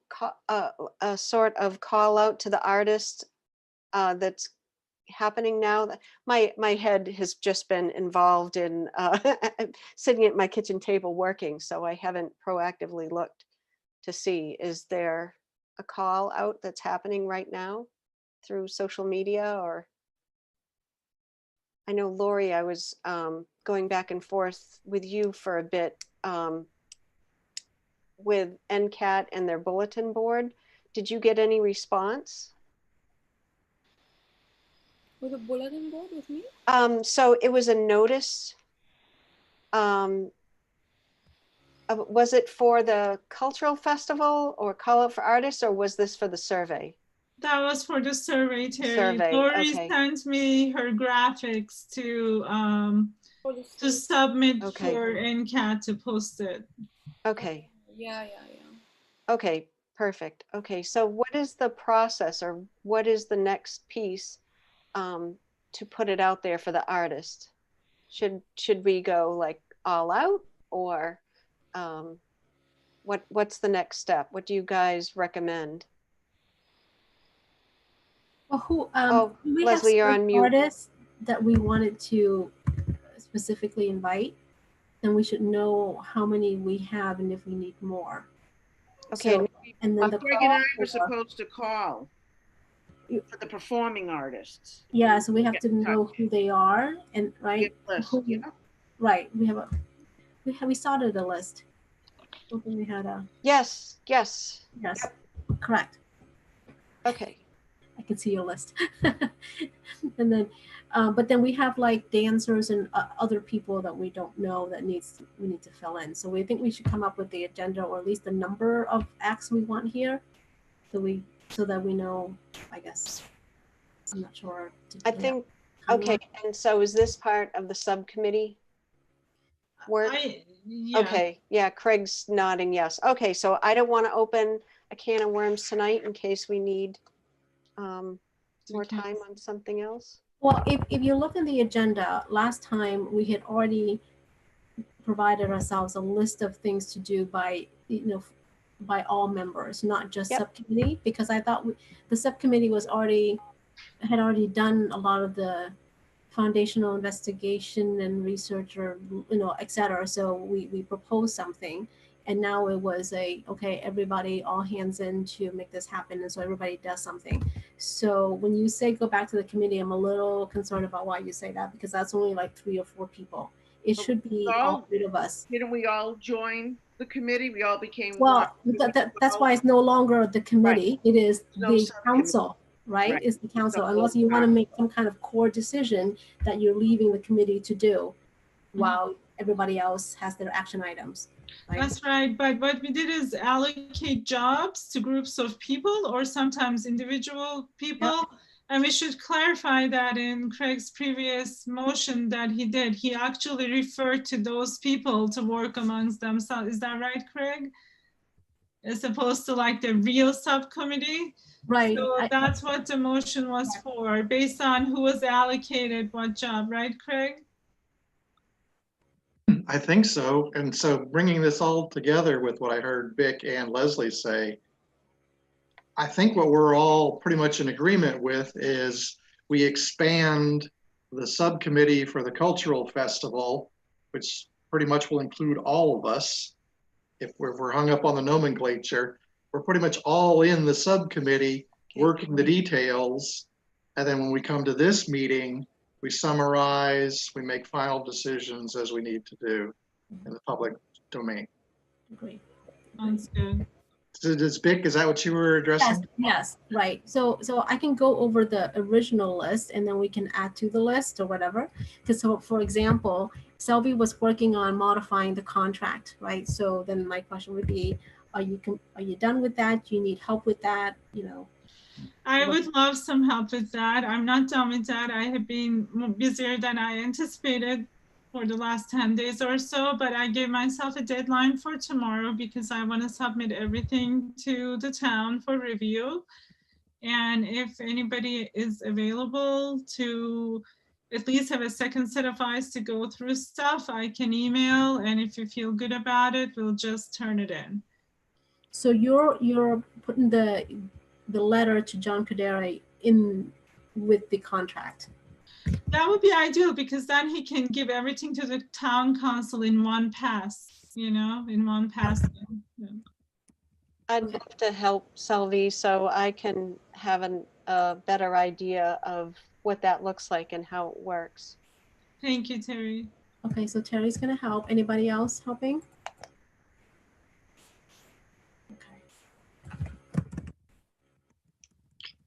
sort of call out to the artist that's happening now? That my head has just been involved in sitting at my kitchen table working, so I haven't proactively looked to see, is there a call out that's happening right now through social media? Or I know, Lori, I was going back and forth with you for a bit with NCAT and their bulletin board. Did you get any response? With a bulletin board with me? So it was a notice. Was it for the cultural festival or call out for artists, or was this for the survey? That was for the survey, Terry. Survey, Lori okay. sent me her graphics to submit Okay. for NCAT to post it. Okay. Yeah. Okay, perfect. Okay, so what is the process, or what is the next piece to put it out there for the artist? Should we go like all out, or what's the next step? What do you guys recommend? Well, we Leslie, you're have on mute. artists that we wanted to specifically invite, then we should know how many we have and if we need more. Okay. So, and then the Greg and I were call supposed to call for the performing artists. yeah, so we have Get to in touch. know who they are, and right, Get a list, who, yeah. right. We started a list. don't think we had a, Yes, yes, correct. okay. I can see your list. And then, but then we have like dancers and other people that we don't know that we need to fill in. So we think we should come up with the agenda, or at least the number of acts we want here, so that we know, I guess. I'm not sure. I think, okay, and so is this part of the subcommittee work? Yeah. Okay, yeah, Craig's nodding yes. Okay, so I don't want to open a can of worms tonight in case we need more Okay. time on something else. Well, if you look at the agenda, last time we had already provided ourselves a list of things to do by, by all members, not just Yep. subcommittee, because I thought the subcommittee had already done a lot of the foundational investigation and research, or et cetera. So we proposed something, and now it was okay, everybody, all hands in to make this happen, and so everybody does something. So when you say go back to the committee, I'm a little concerned about why you say that, because that's only like 3 or 4 people. It should be all 3 of us. Didn't we all join the committee? We all became Well, that's why it's no longer the committee. It is No the subcommittee. council, right? Right. It's the council, So, unless you want to make some kind of core decision that you're leaving the committee to do while everybody else has their action items. Right? That's right. But what we did is allocate jobs to groups of people, or sometimes individual people. Yep. And we should clarify that in Craig's previous motion that he did, he actually referred to those people to work amongst themselves. Is that right, Craig? As opposed to like the real subcommittee? Right. So that's what the motion was for, based on who was allocated what job, right, Craig? I think so. And so bringing this all together with what I heard Vic and Leslie say, I think what we're all pretty much in agreement with is we expand the subcommittee for the cultural festival, which pretty much will include all of us. If we're hung up on the nomenclature, we're pretty much all in the subcommittee working the details. And then when we come to this meeting, we summarize, we make final decisions as we need to do in the public domain. Agree. Sounds good. Vic, is that what you were addressing? Yes, right. So I can go over the original list, and then we can add to the list or whatever. Because so, for example, Selby was working on modifying the contract, right? So then my question would be, are you done with that? Do you need help with that? I would love some help with that. I'm not done with that. I have been busier than I anticipated for the last 10 days or so, but I gave myself a deadline for tomorrow because I want to submit everything to the town for review. And if anybody is available to at least have a second set of eyes to go through stuff, I can email, and if you feel good about it, we'll just turn it in. So you're putting the letter to John Cadere in with the contract. That would be ideal, because then he can give everything to the town council in one pass, in one pass. Yeah. I'd love to help Selvi so I can have a better idea of what that looks like and how it works. Thank you, Terry. Okay, so Terry's going to help. Anybody else helping?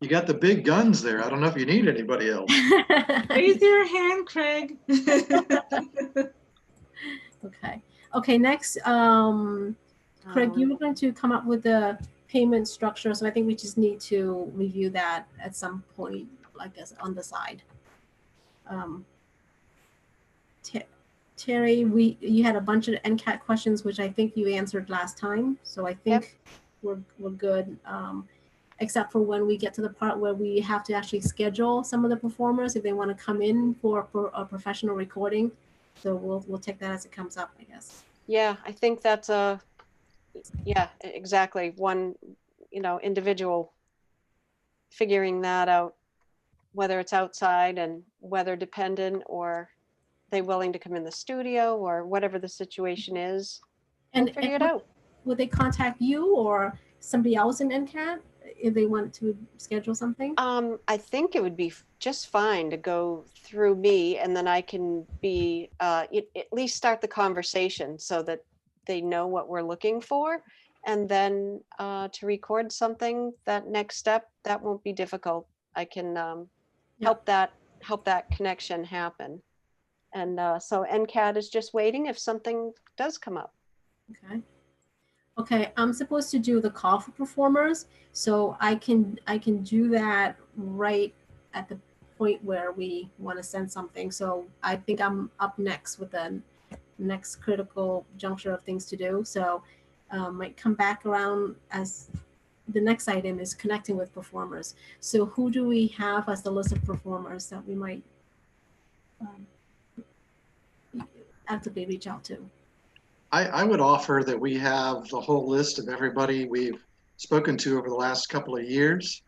You got the big guns there. I don't know if you need anybody else. Raise your hand, Craig. Okay. Okay, next, Craig, you were going to come up with the payment structure, so I think we just need to review that at some point, I guess, on the side. Terry, you had a bunch of NCAT questions, which I think you answered last time, so I think we're good. Except for when we get to the part where we have to actually schedule some of the performers if they want to come in for a professional recording. So we'll take that as it comes up, I guess. Yeah, I think that's exactly. One, individual figuring that out, whether it's outside and weather dependent, or they willing to come in the studio, or whatever the situation is, and figure it out. Would they contact you or somebody else in NCAT if they want to schedule something? I think it would be just fine to go through me, and then I can be at least start the conversation so that they know what we're looking for. And then to record something, that next step, that won't be difficult. I can help that connection happen. And so NCAT is just waiting if something does come up. Okay. Okay, I'm supposed to do the call for performers, so I can do that right at the point where we want to send something. So I think I'm up next with the next critical juncture of things to do. So might come back around as the next item is connecting with performers. So who do we have as the list of performers that we might actively reach out to? I would offer that we have the whole list of everybody we've spoken to over the last couple of years.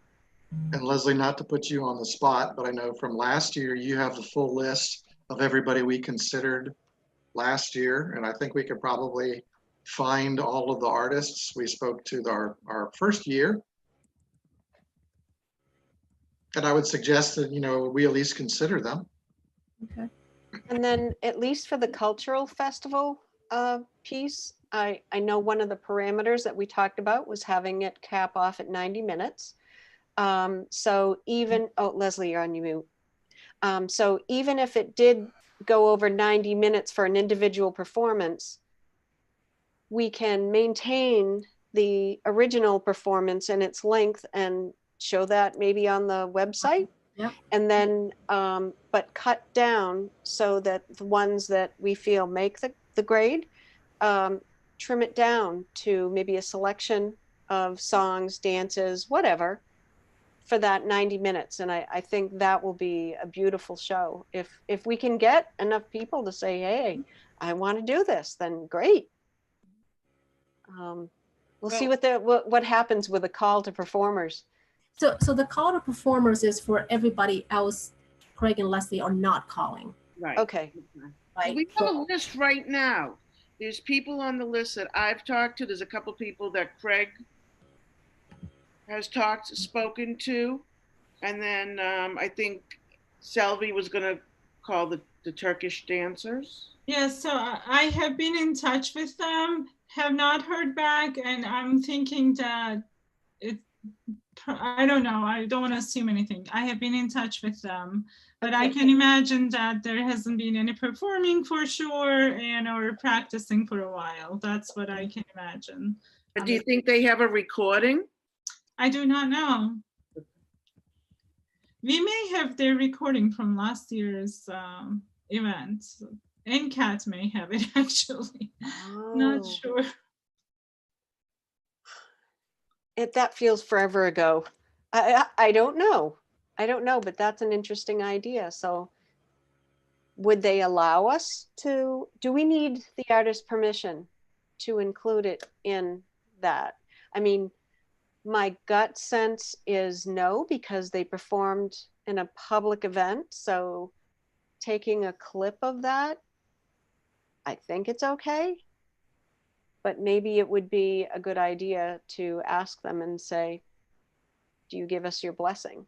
And Leslie, not to put you on the spot, but I know from last year, you have the full list of everybody we considered last year. And I think we could probably find all of the artists we spoke to our first year. And I would suggest that, we at least consider them. Okay. And then at least for the cultural festival piece, I know one of the parameters that we talked about was having it cap off at 90 minutes. So even, Leslie, you're on mute. So even if it did go over 90 minutes for an individual performance, we can maintain the original performance and its length and show that maybe on the website. Yep. And then, but cut down so that the ones that we feel make the grade, trim it down to maybe a selection of songs, dances, whatever, for that 90 minutes. And I think that will be a beautiful show. If we can get enough people to say, hey, I want to do this, then great. We'll see what happens with a call to performers. So the call to performers is for everybody else. Craig and Leslie are not calling. Right. Okay. Right? We have a list right now. There's people on the list that I've talked to. There's a couple people that Craig has spoken to. And then I think Selvi was going to call the Turkish dancers. Yes, so I have been in touch with them, have not heard back, and I'm thinking that I don't know, I don't want to assume anything. I have been in touch with them, but I can imagine that there hasn't been any performing for sure or practicing for a while. That's what I can imagine. But do you think they have a recording? I do not know. We may have their recording from last year's event. NCAT may have it actually. Not sure. That feels forever ago. I don't know. I don't know, but that's an interesting idea. So would they allow us to, do we need the artist's permission to include it in that? I mean, my gut sense is no, because they performed in a public event. So taking a clip of that, I think it's okay. But maybe it would be a good idea to ask them and say, do you give us your blessing?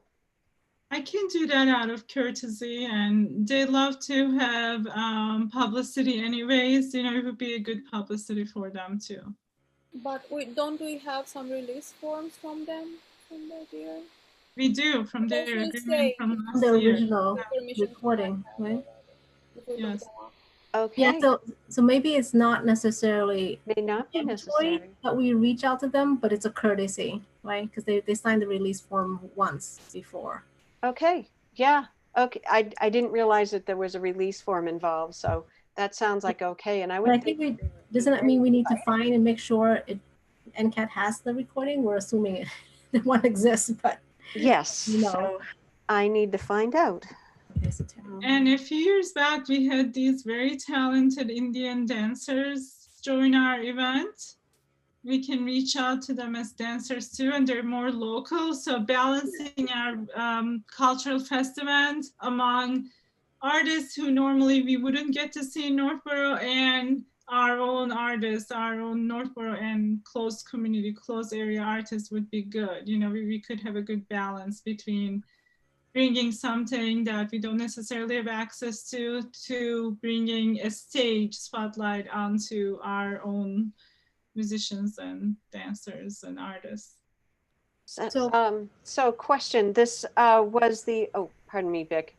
I can do that out of courtesy, and they love to have publicity anyways. It would be a good publicity for them too. But don't we have some release forms from them from that year? We do, from their Those will agreement say from The last year. original permission recording, right? before Yes. the law. Okay. Yeah. So maybe it's not necessarily May not be mandatory necessary. that we reach out to them, but it's a courtesy, right? Because they signed the release form once before. Okay. Yeah. Okay. I didn't realize that there was a release form involved. So that sounds like okay. And I But I would think think, doesn't that mean we need to find and make sure NCAT has the recording? We're assuming that one exists, but yes. No. So I need to find out. And a few years back, we had these very talented Indian dancers join our event. We can reach out to them as dancers too, and they're more local. So balancing our cultural festival among artists who normally we wouldn't get to see in Northborough, and our own artists, our own Northborough and close community, close area artists would be good. We could have a good balance between bringing something that we don't necessarily have access to bringing a stage spotlight onto our own musicians and dancers and artists. So question, this was the, oh, pardon me, Vic.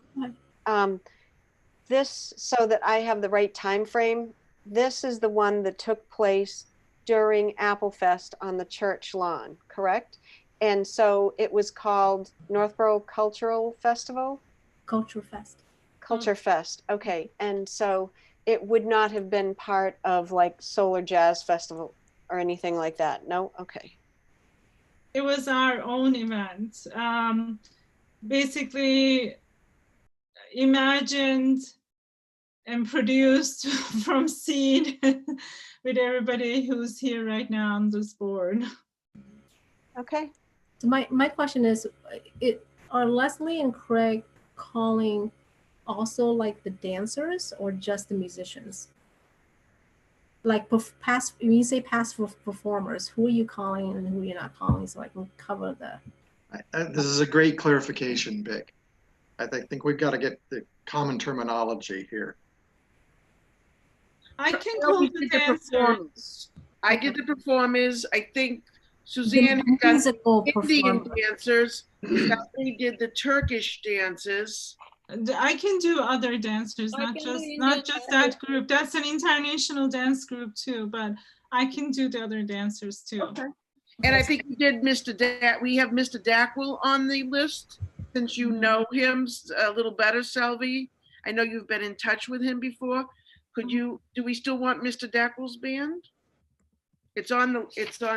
This, so that I have the right time frame, this is the one that took place during Applefest on the church lawn, correct? And so it was called Northborough Cultural Festival? Culture Fest. Culture Fest, okay. And so it would not have been part of like Solar Jazz Festival or anything like that, no? Okay. It was our own event. Basically imagined and produced from seed with everybody who's here right now on this board. Okay. So my question is, are Leslie and Craig calling also like the dancers or just the musicians? Like past, when you say past performers, who are you calling and who you're not calling, so I can cover the. This is a great clarification, Vic. I think we've got to get the common terminology here. I can No, call we the did the dancers. performers. I did the performers. I think Suzanne The got musical Indian performer. dancers. Stephanie did the Turkish dances. I can do other dancers, I not can do just Indian that group. That's an international dance group too, but I can do the other dancers too. Okay. And I think we did Mr. We have Mr. Dackwell on the list, since you know him a little better, Selby. I know you've been in touch with him before. Could you, do we still want Mr. Dackwell's band? It's on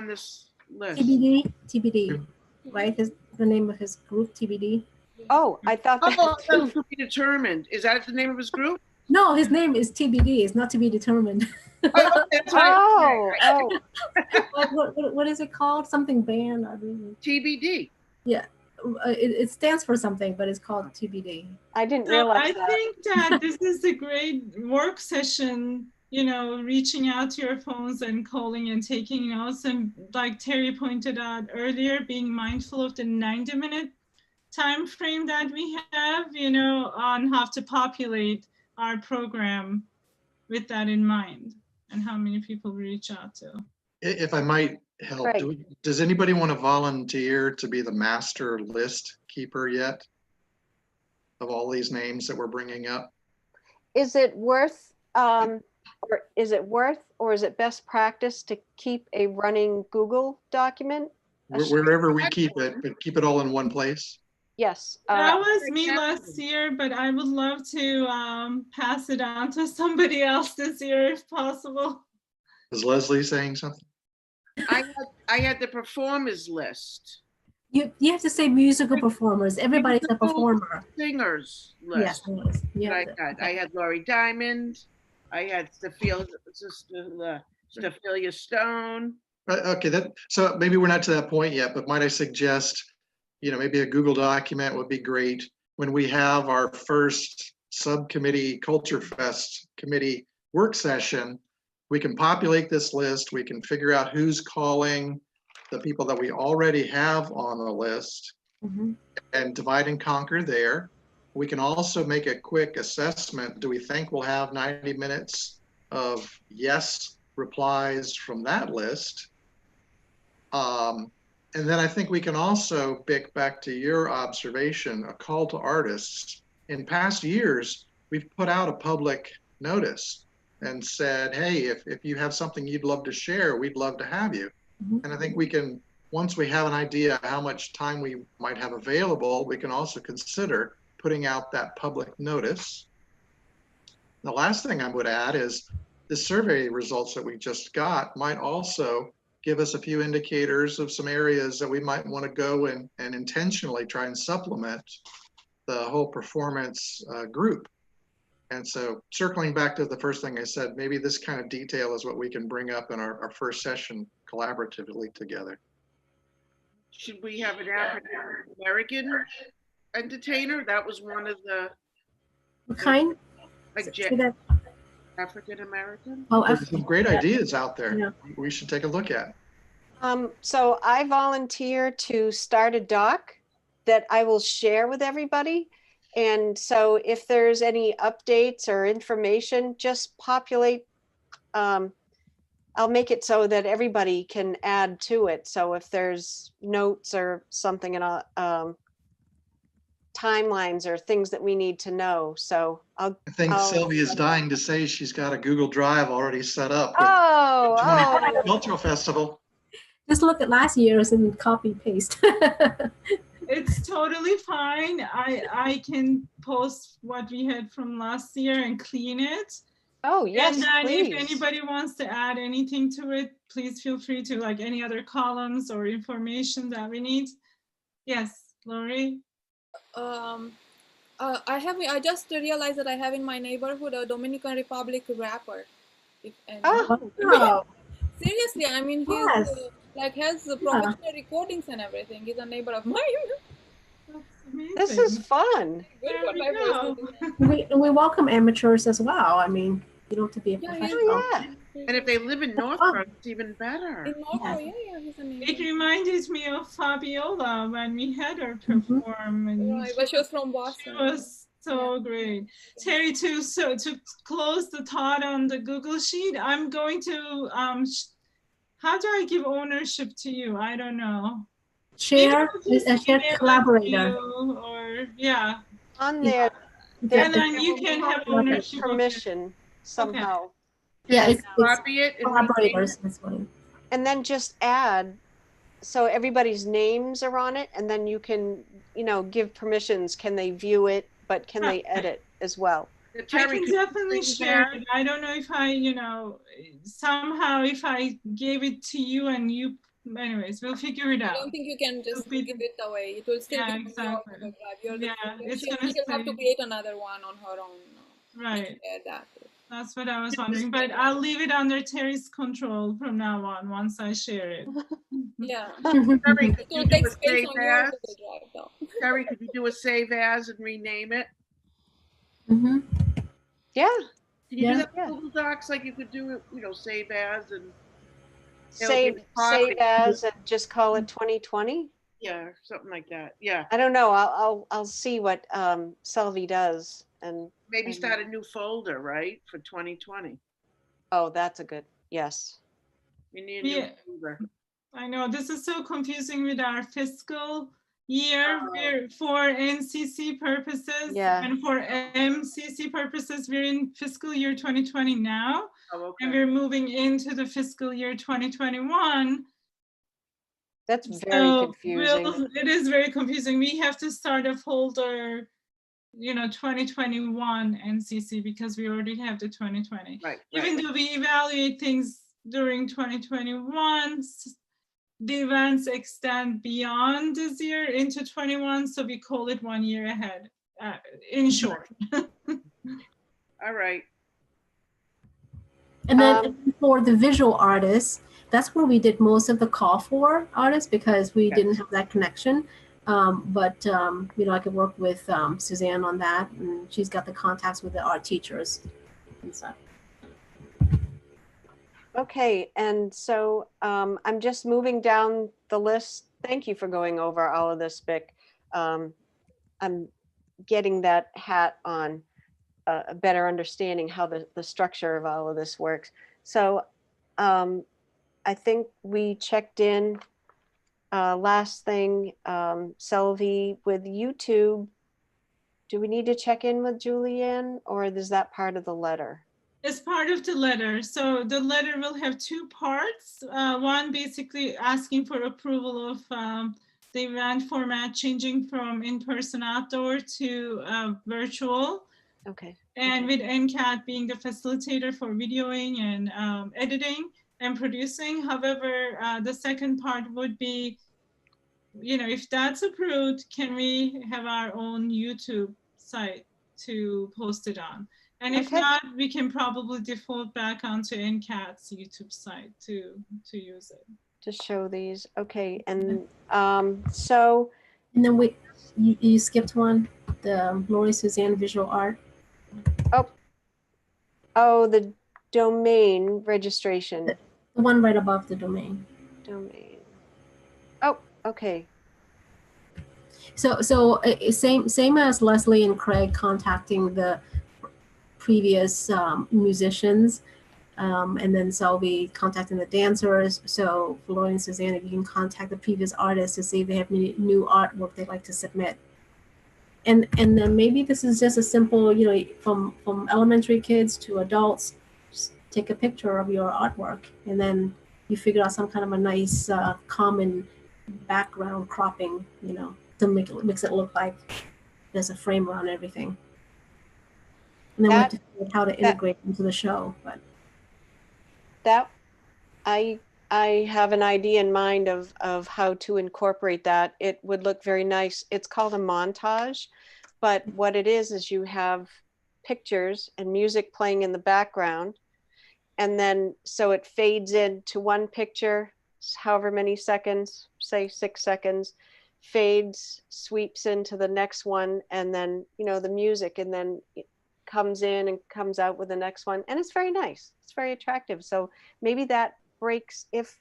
this list. TBD, right? Is the name of his group TBD? Oh, I thought that Oh, too. that's to be determined. Is that the name of his group? No, his name is TBD. It's not to be determined. Oh, that's right. Oh, What is it called? Something band? I don't know. TBD. Yeah, it stands for something, but it's called TBD. I didn't So realize I that. think that this is a great work session, you know, reaching out to your phones and calling and taking notes. And like Terry pointed out earlier, being mindful of the 90-minute time frame that we have, you know, on how to populate our program with that in mind and how many people we reach out to. If I might help, Craig. does anybody want to volunteer to be the master list keeper yet? Of all these names that we're bringing up? Is it worth, or is it best practice to keep a running Google document? Wherever we keep it, but keep it all in one place? Yes. That was me last year, but I would love to pass it on to somebody else this year if possible. Is Leslie saying something? I had the performers list. You have to say musical performers. Everybody's a performer. Singers Yes, list. yeah. I had Laurie Diamond. I had Stephalia Stone. Okay, so maybe we're not to that point yet, but might I suggest, you know, maybe a Google document would be great when we have our first subcommittee Culture Fest committee work session. We can populate this list. We can figure out who's calling the people that we already have on the list and divide and conquer there. We can also make a quick assessment. Do we think we'll have 90 minutes of yes replies from that list? And then I think we can also, Bick, back to your observation, a call to artists. In past years, we've put out a public notice and said, hey, if you have something you'd love to share, we'd love to have you. And I think we can, once we have an idea how much time we might have available, we can also consider putting out that public notice. The last thing I would add is the survey results that we just got might also give us a few indicators of some areas that we might want to go and intentionally try and supplement the whole performance group. And so circling back to the first thing I said, maybe this kind of detail is what we can bring up in our first session collaboratively together. Should we have an African American entertainer? That was one of the. What kind? African American? Oh, There's some great ideas out there. Yeah. We should take a look at. So I volunteer to start a doc that I will share with everybody. And so if there's any updates or information, just populate. I'll make it so that everybody can add to it. So if there's notes or something in timelines or things that we need to know. So I think I'll- Sylvia's dying to say she's got a Google Drive already set up with Oh, 2020 oh, Cultural Festival. Just look at last year's and copy paste. It's totally fine. I can post what we had from last year and clean it. oh, yes, And then please. if anybody wants to add anything to it, please feel free to, like any other columns or information that we need. Yes, Lori? I just realized that I have in my neighborhood a Dominican Republic rapper. If any. Oh, Wow. Seriously, I mean, he's Yes. like has the professional recordings and everything. He's a neighbor of mine. That's amazing. this is fun. Good There for we diversity. go. We welcome amateurs as well. I mean, you don't have to be a Yeah, professional. Oh, yeah. And if they live in Northborough, it's even better. In Northborough, yeah, he's a It neighbor. reminded me of Fabiola when we had her Mhm. perform, and Right, but she was from she Boston. was so great. Terry, to close the thought on the Google Sheet, I'm going to, how do I give ownership to you? I don't know. Share, Maybe I'll just share email it to collaborator. you, or, yeah, On there, and then you can have ownership of it. permission somehow. Yeah, it's Copy it and rename collaborators it. this way. And then just add, so everybody's names are on it, and then you can, give permissions. Can they view it, but can they edit as well? I Terry, can could you definitely bring share that? it. I don't know if I, somehow if I gave it to you and you, anyways, we'll figure it I out. don't think you can just Be- give it away. It will still Yeah, be on your exactly. Google Drive. You're Yeah, it's she gonna will have to say- create another one on her own. Right. Share that. That's what I was wondering, but I'll leave it under Terry's control from now on, once I share it. Yeah. Terry, could It you will do take a space save on your as? Google Drive though. Terry, could you do a save as and rename it? Mhm. Yeah, Can you Yeah. do that Yeah. with Google Docs, like you could do it, save as and it'll save be copied. as and just call it 2020. Yeah, something like that. Yeah, I don't know. I'll see what Selvey does, and maybe start a new folder, right, for 2020. oh, that's a good, yes. You need a new Yeah. folder. I know this is so confusing with our fiscal year. We're for NCC purposes Yeah. and for MCC purposes, we're in fiscal year 2020 now, Oh, and okay. we're moving into the fiscal year 2021. That's very So confusing. it is very confusing. We have to start a folder, 2021 NCC, because we already have the 2020. Right, Even right. though we evaluate things during 2021, the events extend beyond this year into 21, so we call it 1 year ahead, in short. All right. And then for the visual artists, that's where we did most of the call for artists because we didn't have that connection. But I could work with Suzanne on that, and she's got the contacts with the art teachers and stuff. Okay, and so I'm just moving down the list. Thank you for going over all of this, Vic. I'm getting that hat on, a better understanding how the structure of all of this works. So I think we checked in, last thing, Selvey, with YouTube. Do we need to check in with Julianne, or is that part of the letter? It's part of the letter. So the letter will have two parts. One basically asking for approval of the event format changing from in-person outdoor to virtual. Okay. And with NCAT being the facilitator for videoing and editing and producing. However, the second part would be, if that's approved, can we have our own YouTube site to post it on? And if Okay. not, we can probably default back onto NCAT's YouTube site to use it. To show these. Okay, and so And then you skipped one, the Lori Suzanne visual art. the domain registration. The one right above the domain. Domain. Oh, okay. Same as Leslie and Craig contacting the previous musicians, and then so I'll be contacting the dancers. So Lori and Suzanne, if you can contact the previous artists to see if they have any new artwork they'd like to submit. And then maybe this is just a simple, you know, from elementary kids to adults, just take a picture of your artwork, and then you figure out some kind of a nice common background cropping, you know, to makes it look like there's a frame around everything. And then we have to figure out how to integrate into the show. But that I have an idea in mind of how to incorporate that. It would look very nice. It's called a montage, but what it is you have pictures and music playing in the background, and then so it fades into one picture, however many seconds, say 6 seconds, fades, sweeps into the next one, and then, you know, the music, and then it comes in and comes out with the next one, and it's very nice. It's very attractive. So maybe that breaks, if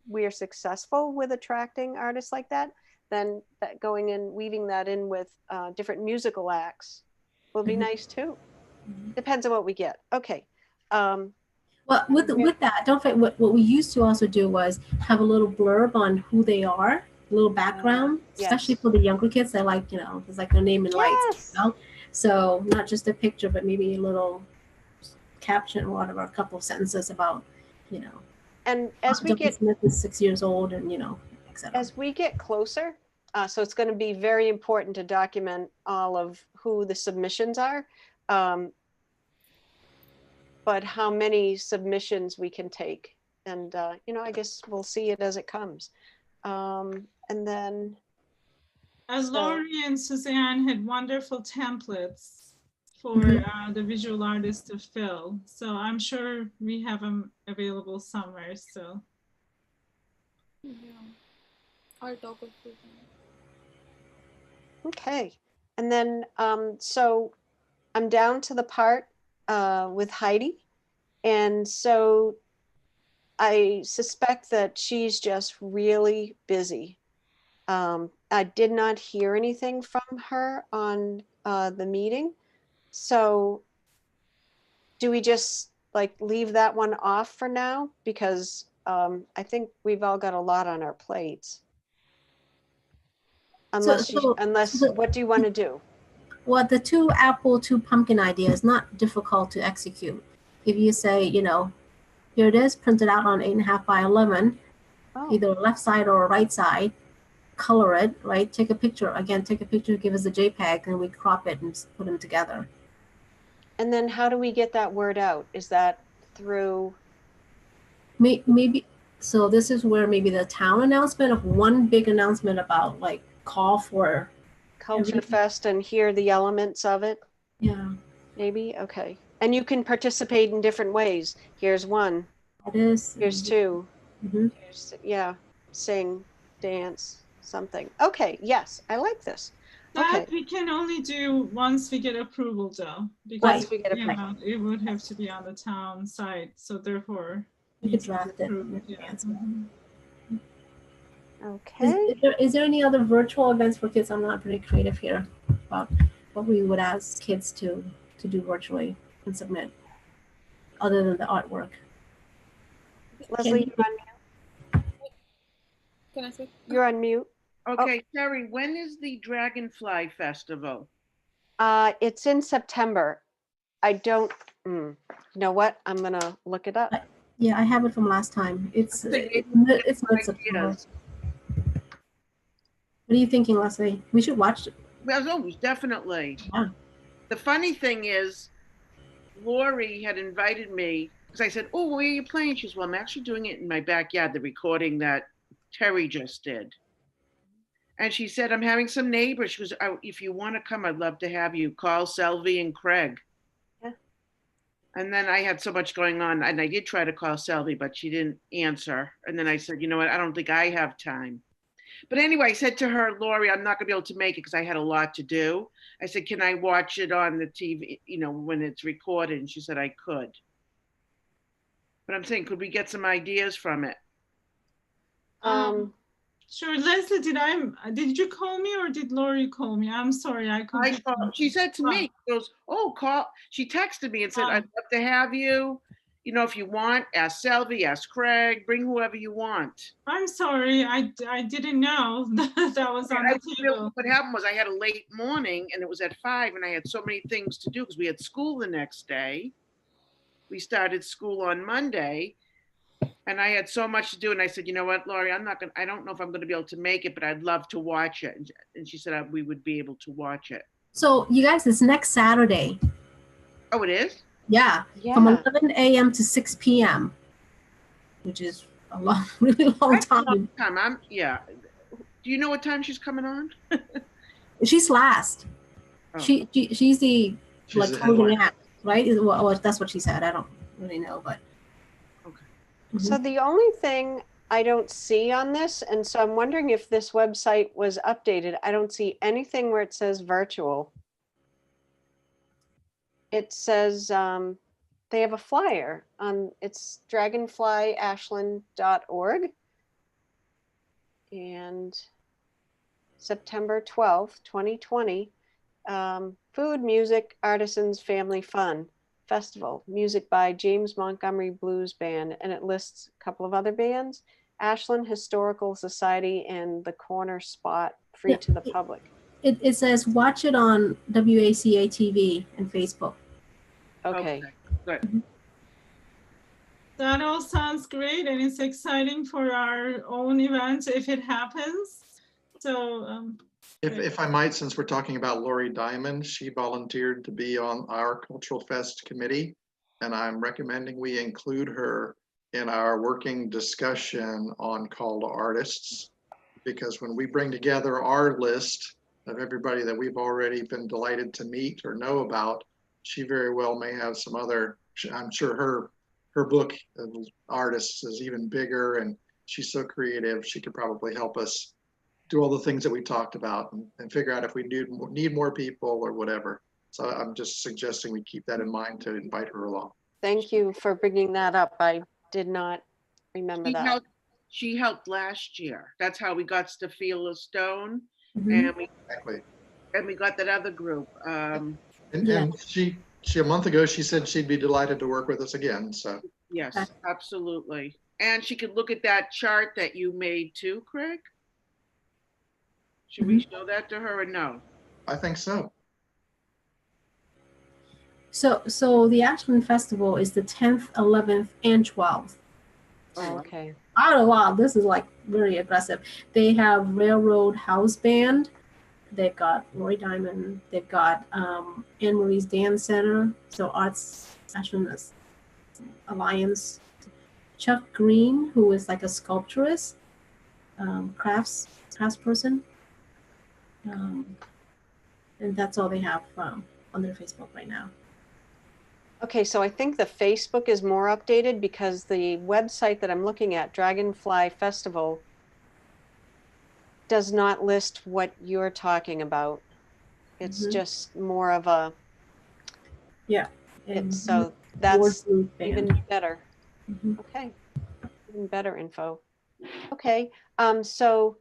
we are successful with attracting artists like that, then that going in, weaving that in with different musical acts will be nice too. Depends on what we get. Okay. well, with that, don't forget what we used to also do was have a little blurb on who they are, a little background, especially yes. for the younger kids. They like, you know, it's like their name and lights. Yes. You know? So not just a picture, but maybe a little caption or whatever, a couple of sentences about, you know, And as we Duncan get Smith is 6 years old, and you know, etc. as we get closer, so it's going to be very important to document all of who the submissions are, but how many submissions we can take. And, you know, I guess we'll see it as it comes. And then. As So- Lori and Suzanne had wonderful templates for the visual artist to fill. So I'm sure we have them available somewhere still. Yeah. I'll talk with Susan. Okay. And then, so I'm down to the part with Heidi. And so I suspect that she's just really busy. I did not hear anything from her on the meeting. So do we just like leave that one off for now? Because I think we've all got a lot on our plates. Unless, what do you want to do? Well, the 2 apple, 2 pumpkin idea is not difficult to execute. If you say, you know, here it is, printed out on 8.5 by 11, either left side or right side, color it, right? Take a picture, give us a JPEG, and we crop it and put them together. And then how do we get that word out? Is that through? Maybe, so this is where maybe the town announcement of one big announcement about like call for Culture Fest and hear the elements of it? Yeah. Maybe, okay. And you can participate in different ways. Here's one. It is. Here's 2. Mm-hmm. Here's, yeah, sing, dance, something. Okay, yes, I like this. That Okay. we can only do once we get approval though. Because Once we get yeah, it would have to be on the town site. So therefore, You could draft it. Yeah. Okay. Is there any other virtual events for kids? I'm not pretty creative here about what we would ask kids to do virtually and submit, other than the artwork. Leslie, you're on mute. Can I say? You're on mute. Okay, Terry, when is the Dragonfly Festival? It's in September. I don't, you know what? I'm gonna look it up. Yeah, I have it from last time. It's Ideas. mid-September. What are you thinking, Leslie? We should watch it. Well, oh, definitely. Yeah. The funny thing is, Lori had invited me because I said, "Oh, where are you playing?" She says, "Well, I'm actually doing it in my backyard, the recording that Terry just did." And she said, "I'm having some neighbors." She goes, "Oh, if you want to come, I'd love to have you. Call Selvie and Craig." Yeah. And then I had so much going on, and I did try to call Selvie, but she didn't answer. And then I said, "You know what? I don't think I have time." But anyway, I said to her, "Lori, I'm not gonna be able to make it because I had a lot to do." I said, "Can I watch it on the TV, you know, when it's recorded?" And she said I could. But I'm saying, could we get some ideas from it? Sure, Leslie, did you call me or did Lori call me? I'm sorry, I I couldn't. called, she said to me, she goes, oh, call, she texted me and said, I'd love to have you. You know, if you want, ask Selvie, ask Craig, bring whoever you want. I'm sorry, I didn't know that was on the table. What happened was I had a late morning and it was at 5 and I had so many things to do because we had school the next day. We started school on Monday and I had so much to do. And I said, you know what, Laurie, I don't know if I'm going to be able to make it, but I'd love to watch it. And she said we would be able to watch it. So you guys, it's next Saturday. Oh, it is? Yeah, Yeah. from 11 a.m. to 6 p.m., which is a long, really long That's a time. long time. Yeah. Do you know what time she's coming on? She's last. Oh. She's the She's the closing headliner. act, right? Well, that's what she said. I don't really know, but. Okay. Mhm. So the only thing I don't see on this, and so I'm wondering if this website was updated. I don't see anything where it says virtual. It says they have a flyer on, it's dragonflyashland.org. And September 12th, 2020, food, music, artisans, family fun festival, music by James Montgomery Blues Band, and it lists a couple of other bands, Ashland Historical Society and the Corner Spot, free Yeah, to the public. It says watch it on WACA TV and Facebook. Okay. Good. That all sounds great and it's exciting for our own event if it happens. So If I might, since we're talking about Lori Diamond, she volunteered to be on our Cultural Fest committee. And I'm recommending we include her in our working discussion on call to artists. Because when we bring together our list of everybody that we've already been delighted to meet or know about, she very well may have some other, I'm sure her book of artists is even bigger and she's so creative, she could probably help us do all the things that we talked about and figure out if we need more people or whatever. So I'm just suggesting we keep that in mind to invite her along. Thank you for bringing that up. I did not remember that. She helped last year. That's how we got Stafila Stone, Mhm. and we got that other group. And Yeah. she a month ago, she said she'd be delighted to work with us again, so. Yes, Okay. absolutely. And she could look at that chart that you made too, Craig. Should we show that to her or no? I think so. So the Ashland Festival is the 10th, 11th, and 12th. Oh, Okay. Oh wow, this is like very aggressive. They have Railroad House Band. They've got Lori Diamond. They've got Anne Marie's Dance Center. So Arts Ashland Alliance. Chuck Green, who is like a sculpturist, craftsperson. And that's all they have on their Facebook right now. Okay, so I think the Facebook is more updated because the website that I'm looking at, Dragonfly Festival, does not list what you're talking about. It's Mhm. just more of a, And so that's Ward Band. even better. Mhm. Okay, even better info. Okay, so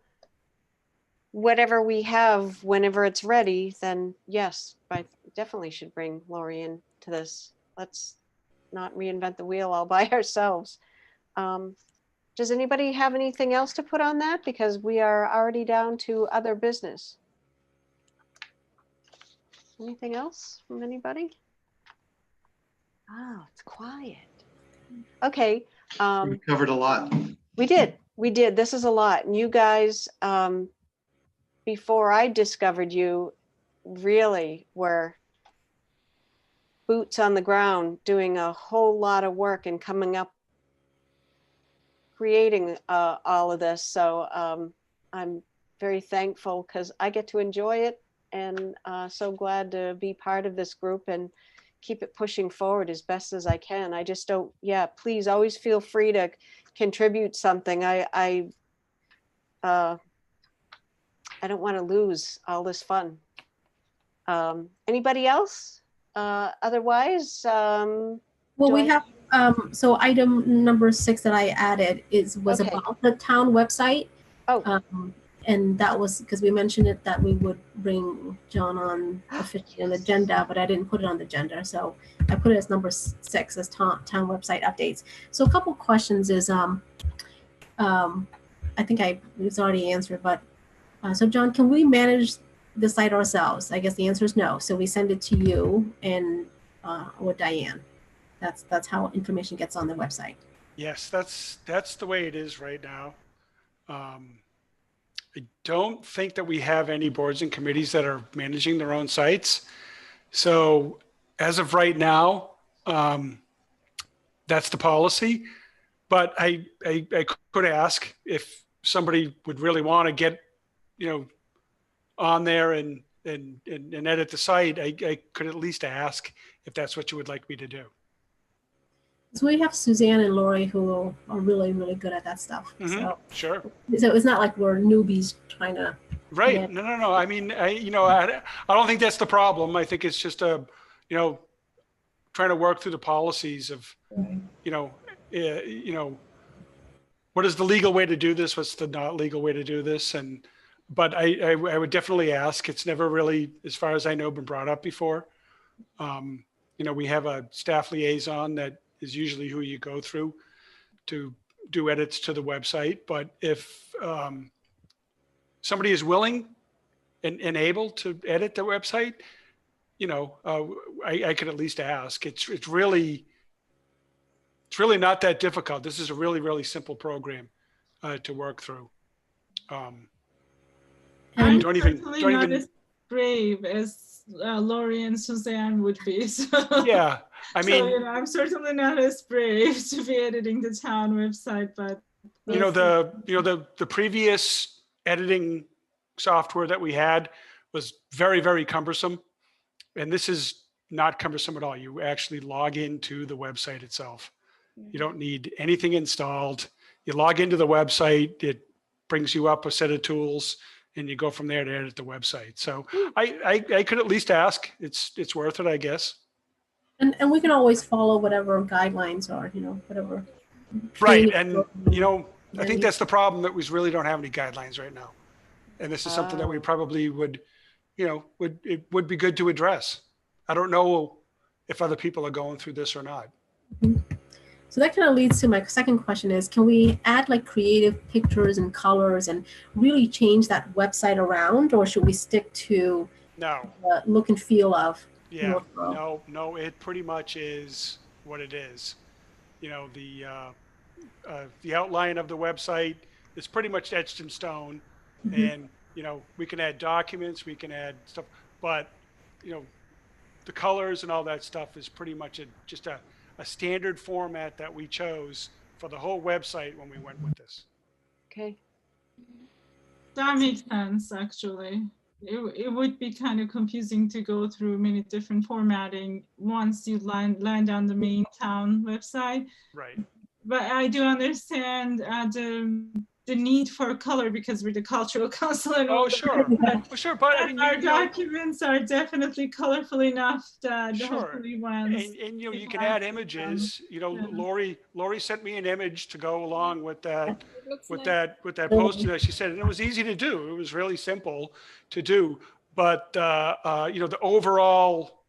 whatever we have, whenever it's ready, then yes, I definitely should bring Lori in to this. Let's not reinvent the wheel all by ourselves. Does anybody have anything else to put on that? Because we are already down to other business. Anything else from anybody? Oh, it's quiet. Okay. We covered a lot. We did. This is a lot. And you guys, before I discovered you, really were boots on the ground, doing a whole lot of work and coming up, creating all of this. So I'm very thankful because I get to enjoy it and so glad to be part of this group and keep it pushing forward as best as I can. I just don't, yeah, please always feel free to contribute something. I don't want to lose all this fun. Anybody else? Otherwise, Well, Do we I- have so item number 6 that I added was Okay. about the town website. Oh, And that was because we mentioned it that we would bring John on officially on the agenda, but I didn't put it on the agenda. So I put it as number 6 as town website updates. So a couple questions is, I think it was already answered, but so John, can we manage the site ourselves? I guess the answer is no. So we send it to you and or Diane. That's how information gets on the website. Yes, that's the way it is right now. I don't think that we have any boards and committees that are managing their own sites. So as of right now, that's the policy. But I could ask if somebody would really want to get, on there and edit the site. I could at least ask if that's what you would like me to do. So we have Suzanne and Lori who are really, really good at that stuff. Sure. So it's not like we're newbies trying to. Right. Yeah. No. I mean, I don't think that's the problem. I think it's just trying to work through the policies of, what is the legal way to do this? What's the not legal way to do this? But I would definitely ask. It's never really, as far as I know, been brought up before. We have a staff liaison that is usually who you go through to do edits to the website. But if somebody is willing and able to edit the website, I could at least ask. It's really not that difficult. This is a really, really simple program to work through. I'm don't certainly even not as brave as Lori and Suzanne would be. So, yeah, I mean, I'm certainly not as brave to be editing the town website, but the previous editing software that we had was very, very cumbersome, and this is not cumbersome at all. You actually log into the website itself. You don't need anything installed. You log into the website, it brings you up a set of tools, and you go from there to edit the website. So I could at least ask. It's worth it, I guess. And we can always follow whatever guidelines are, whatever. Right. training And, I think that's the problem, that we really don't have any guidelines right now. And this is something that we probably would, it would be good to address. I don't know if other people are going through this or not. So that kind of leads to my second question is, can we add like creative pictures and colors and really change that website around, or should we stick to No. the look and feel of Yeah, Northborough? no, it pretty much is what it is. The outline of the website is pretty much etched in stone, and we can add documents, we can add stuff, but the colors and all that stuff is pretty much just a standard format that we chose for the whole website when we went with this. okay. that makes sense, actually. It would be kind of confusing to go through many different formatting once you land on the main town website. Right. But I do understand the need for color because we're the cultural council and all. Sure. Well, sure, but I mean, our documents are definitely colorful enough that Sure. hopefully once. And you can add images. Lori sent me an image to go along with that that post that she said, and it was easy to do. It was really simple to do. But the overall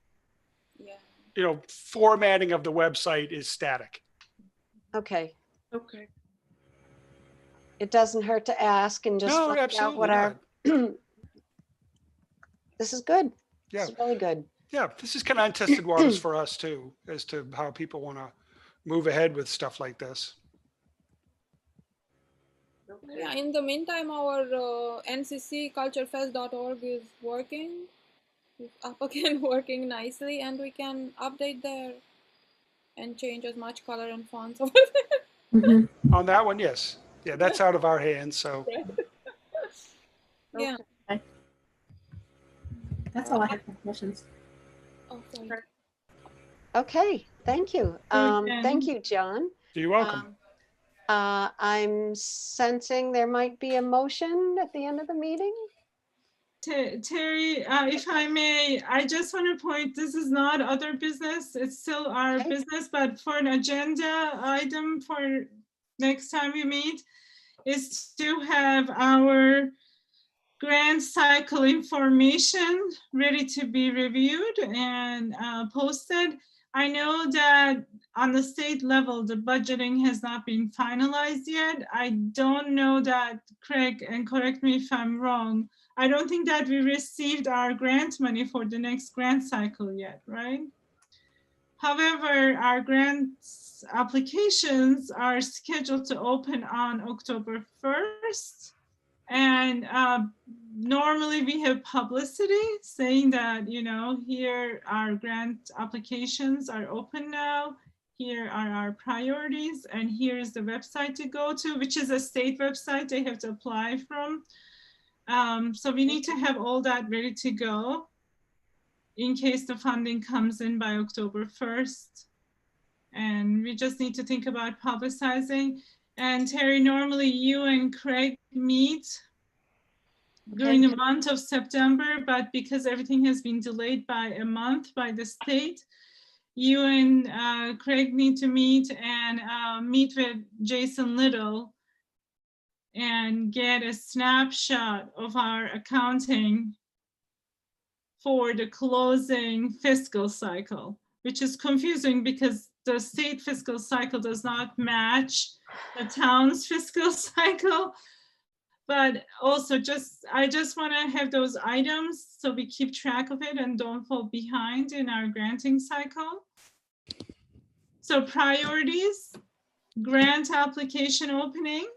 formatting of the website is static. Okay. Okay. It doesn't hurt to ask and just No, find out absolutely what our. This is good. Yeah. This is really good. Yeah, this is kind of untested waters for us too, as to how people want to move ahead with stuff like this. Yeah, in the meantime, our nccculturefest.org is working. It's up again, working nicely, and we can update there and change as much color and fonts over there. On that one, yes. Yeah, that's out of our hands. So Yeah. Okay. That's all I have for questions. Oh, sorry. Okay, thank you. Thank you, John. you're welcome. I'm sensing there might be a motion at the end of the meeting. Terry, if I may, I just want to point, this is not other business. It's still our business, but for an agenda item for next time we meet, is to have our grant cycle information ready to be reviewed and posted. I know that on the state level, the budgeting has not been finalized yet. I don't know that, Craig, and correct me if I'm wrong, I don't think that we received our grant money for the next grant cycle yet, right? However, our grants applications are scheduled to open on October 1st. And normally we have publicity saying that, you know, here our grant applications are open now. Here are our priorities, and here's the website to go to, which is a state website they have to apply from. So we need to have all that ready to go in case the funding comes in by October 1st. And we just need to think about publicizing. And Terry, normally you and Craig meet during the month of September, but because everything has been delayed by a month by the state, you and Craig need to meet and meet with Jason Little and get a snapshot of our accounting for the closing fiscal cycle, which is confusing because the state fiscal cycle does not match the town's fiscal cycle. But also I just want to have those items so we keep track of it and don't fall behind in our granting cycle. So priorities, grant application opening.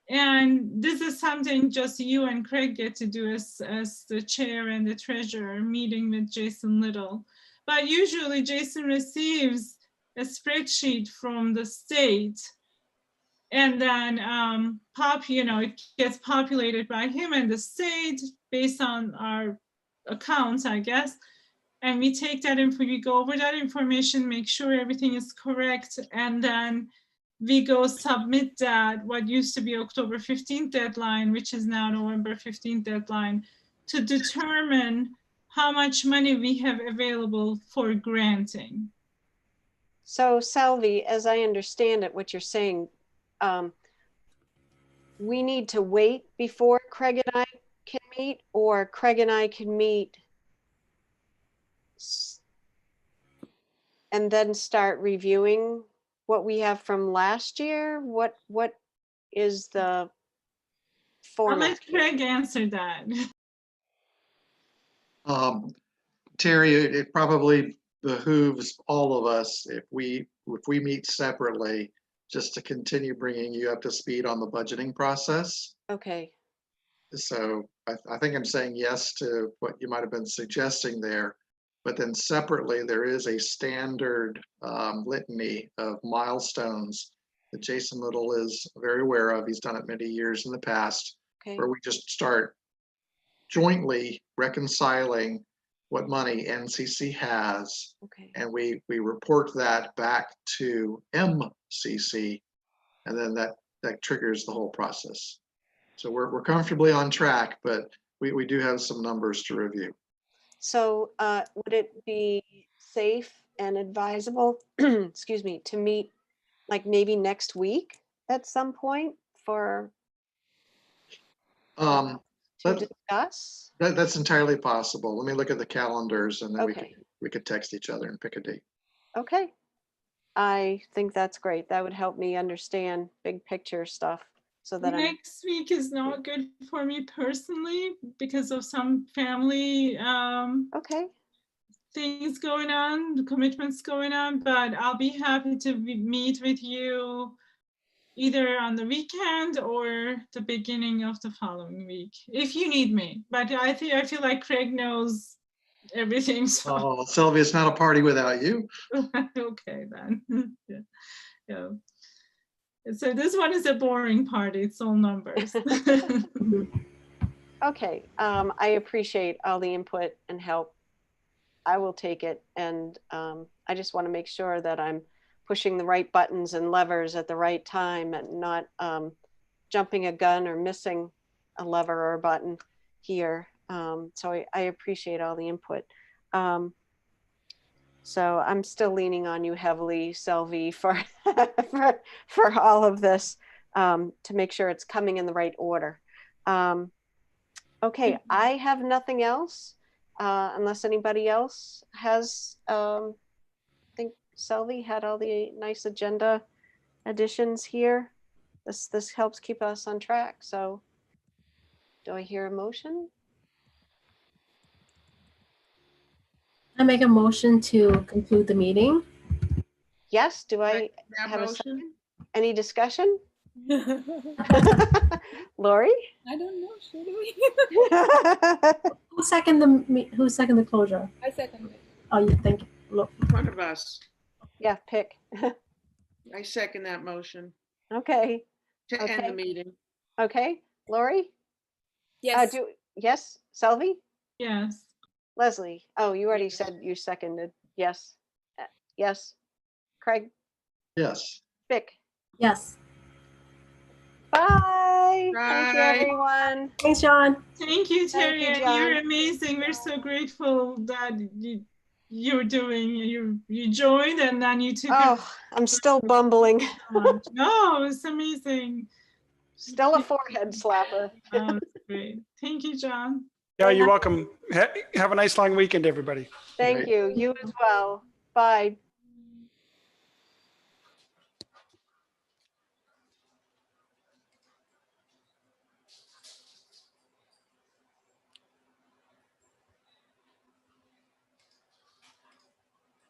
And this is something just you and Craig get to do as the chair and the treasurer, meeting with Jason Little. But usually Jason receives a spreadsheet from the state, and then it gets populated by him and the state based on our accounts, I guess. And we take that info, we go over that information, make sure everything is correct, and then we go submit that, what used to be October 15th deadline, which is now November 15th deadline, to determine how much money we have available for granting. So Salvi, as I understand it, what you're saying, we need to wait before Craig and I can meet, or Craig and I can meet and then start reviewing what we have from last year? What is the format? I'll let Craig answer that. Terry, it probably behooves all of us if we meet separately, just to continue bringing you up to speed on the budgeting process. Okay. So I think I'm saying yes to what you might have been suggesting there, but then separately there is a standard litany of milestones that Jason Little is very aware of. He's done it many years in the past, Okay. where we just start jointly reconciling what money NCC has, Okay. and we report that back to MCC, and then that triggers the whole process. So we're comfortably on track, but we do have some numbers to review. So would it be safe and advisable, excuse me, to meet like maybe next week at some point for to discuss? That's entirely possible. Let me look at the calendars, and then Okay. we could text each other and pick a date. Okay. I think that's great. That would help me understand big picture stuff so that Next week is not good for me personally because of some family okay. things going on, commitments going on, but I'll be happy to meet with you either on the weekend or the beginning of the following week, if you need me. But I feel like Craig knows everything. So. Oh, Sylvia, it's not a party without you. Okay, then. Yeah. So this one is a boring party. It's all numbers. Okay. I appreciate all the input and help. I will take it. And I just want to make sure that I'm pushing the right buttons and levers at the right time and not jumping a gun or missing a lever or a button here. So I appreciate all the input. So I'm still leaning on you heavily, Selvi, for all of this. to make sure it's coming in the right order. Okay, I have nothing else unless anybody else has. I think Selvi had all the nice agenda additions here. This helps keep us on track. So, do I hear a motion? I make a motion to conclude the meeting. Yes. Do I That have a motion? any discussion? I Lori? don't know. Should we? Who seconded the closure? I second it. Oh, yeah, thank you. Look, One of us. Yeah, pick. I second that motion Okay. to end Okay. the meeting. Okay. Lori? Yes. Yes. Selvi? Yes. Leslie? Oh, you already Yes. said you seconded. Yes. Yes. Craig? Yes. Vic? yes. Bye. Thank you, Bye. everyone. Thanks, John. Thank you, Thank Terry. you, And you're John. amazing. We're so grateful that you're doing, you joined and then you took it. Oh, I'm still bumbling. No, it's amazing. Still a forehead slapper. Oh, that's great. Thank you, John. Yeah, you're welcome. Have a nice long weekend, everybody. Thank Right. you. You as well. Bye.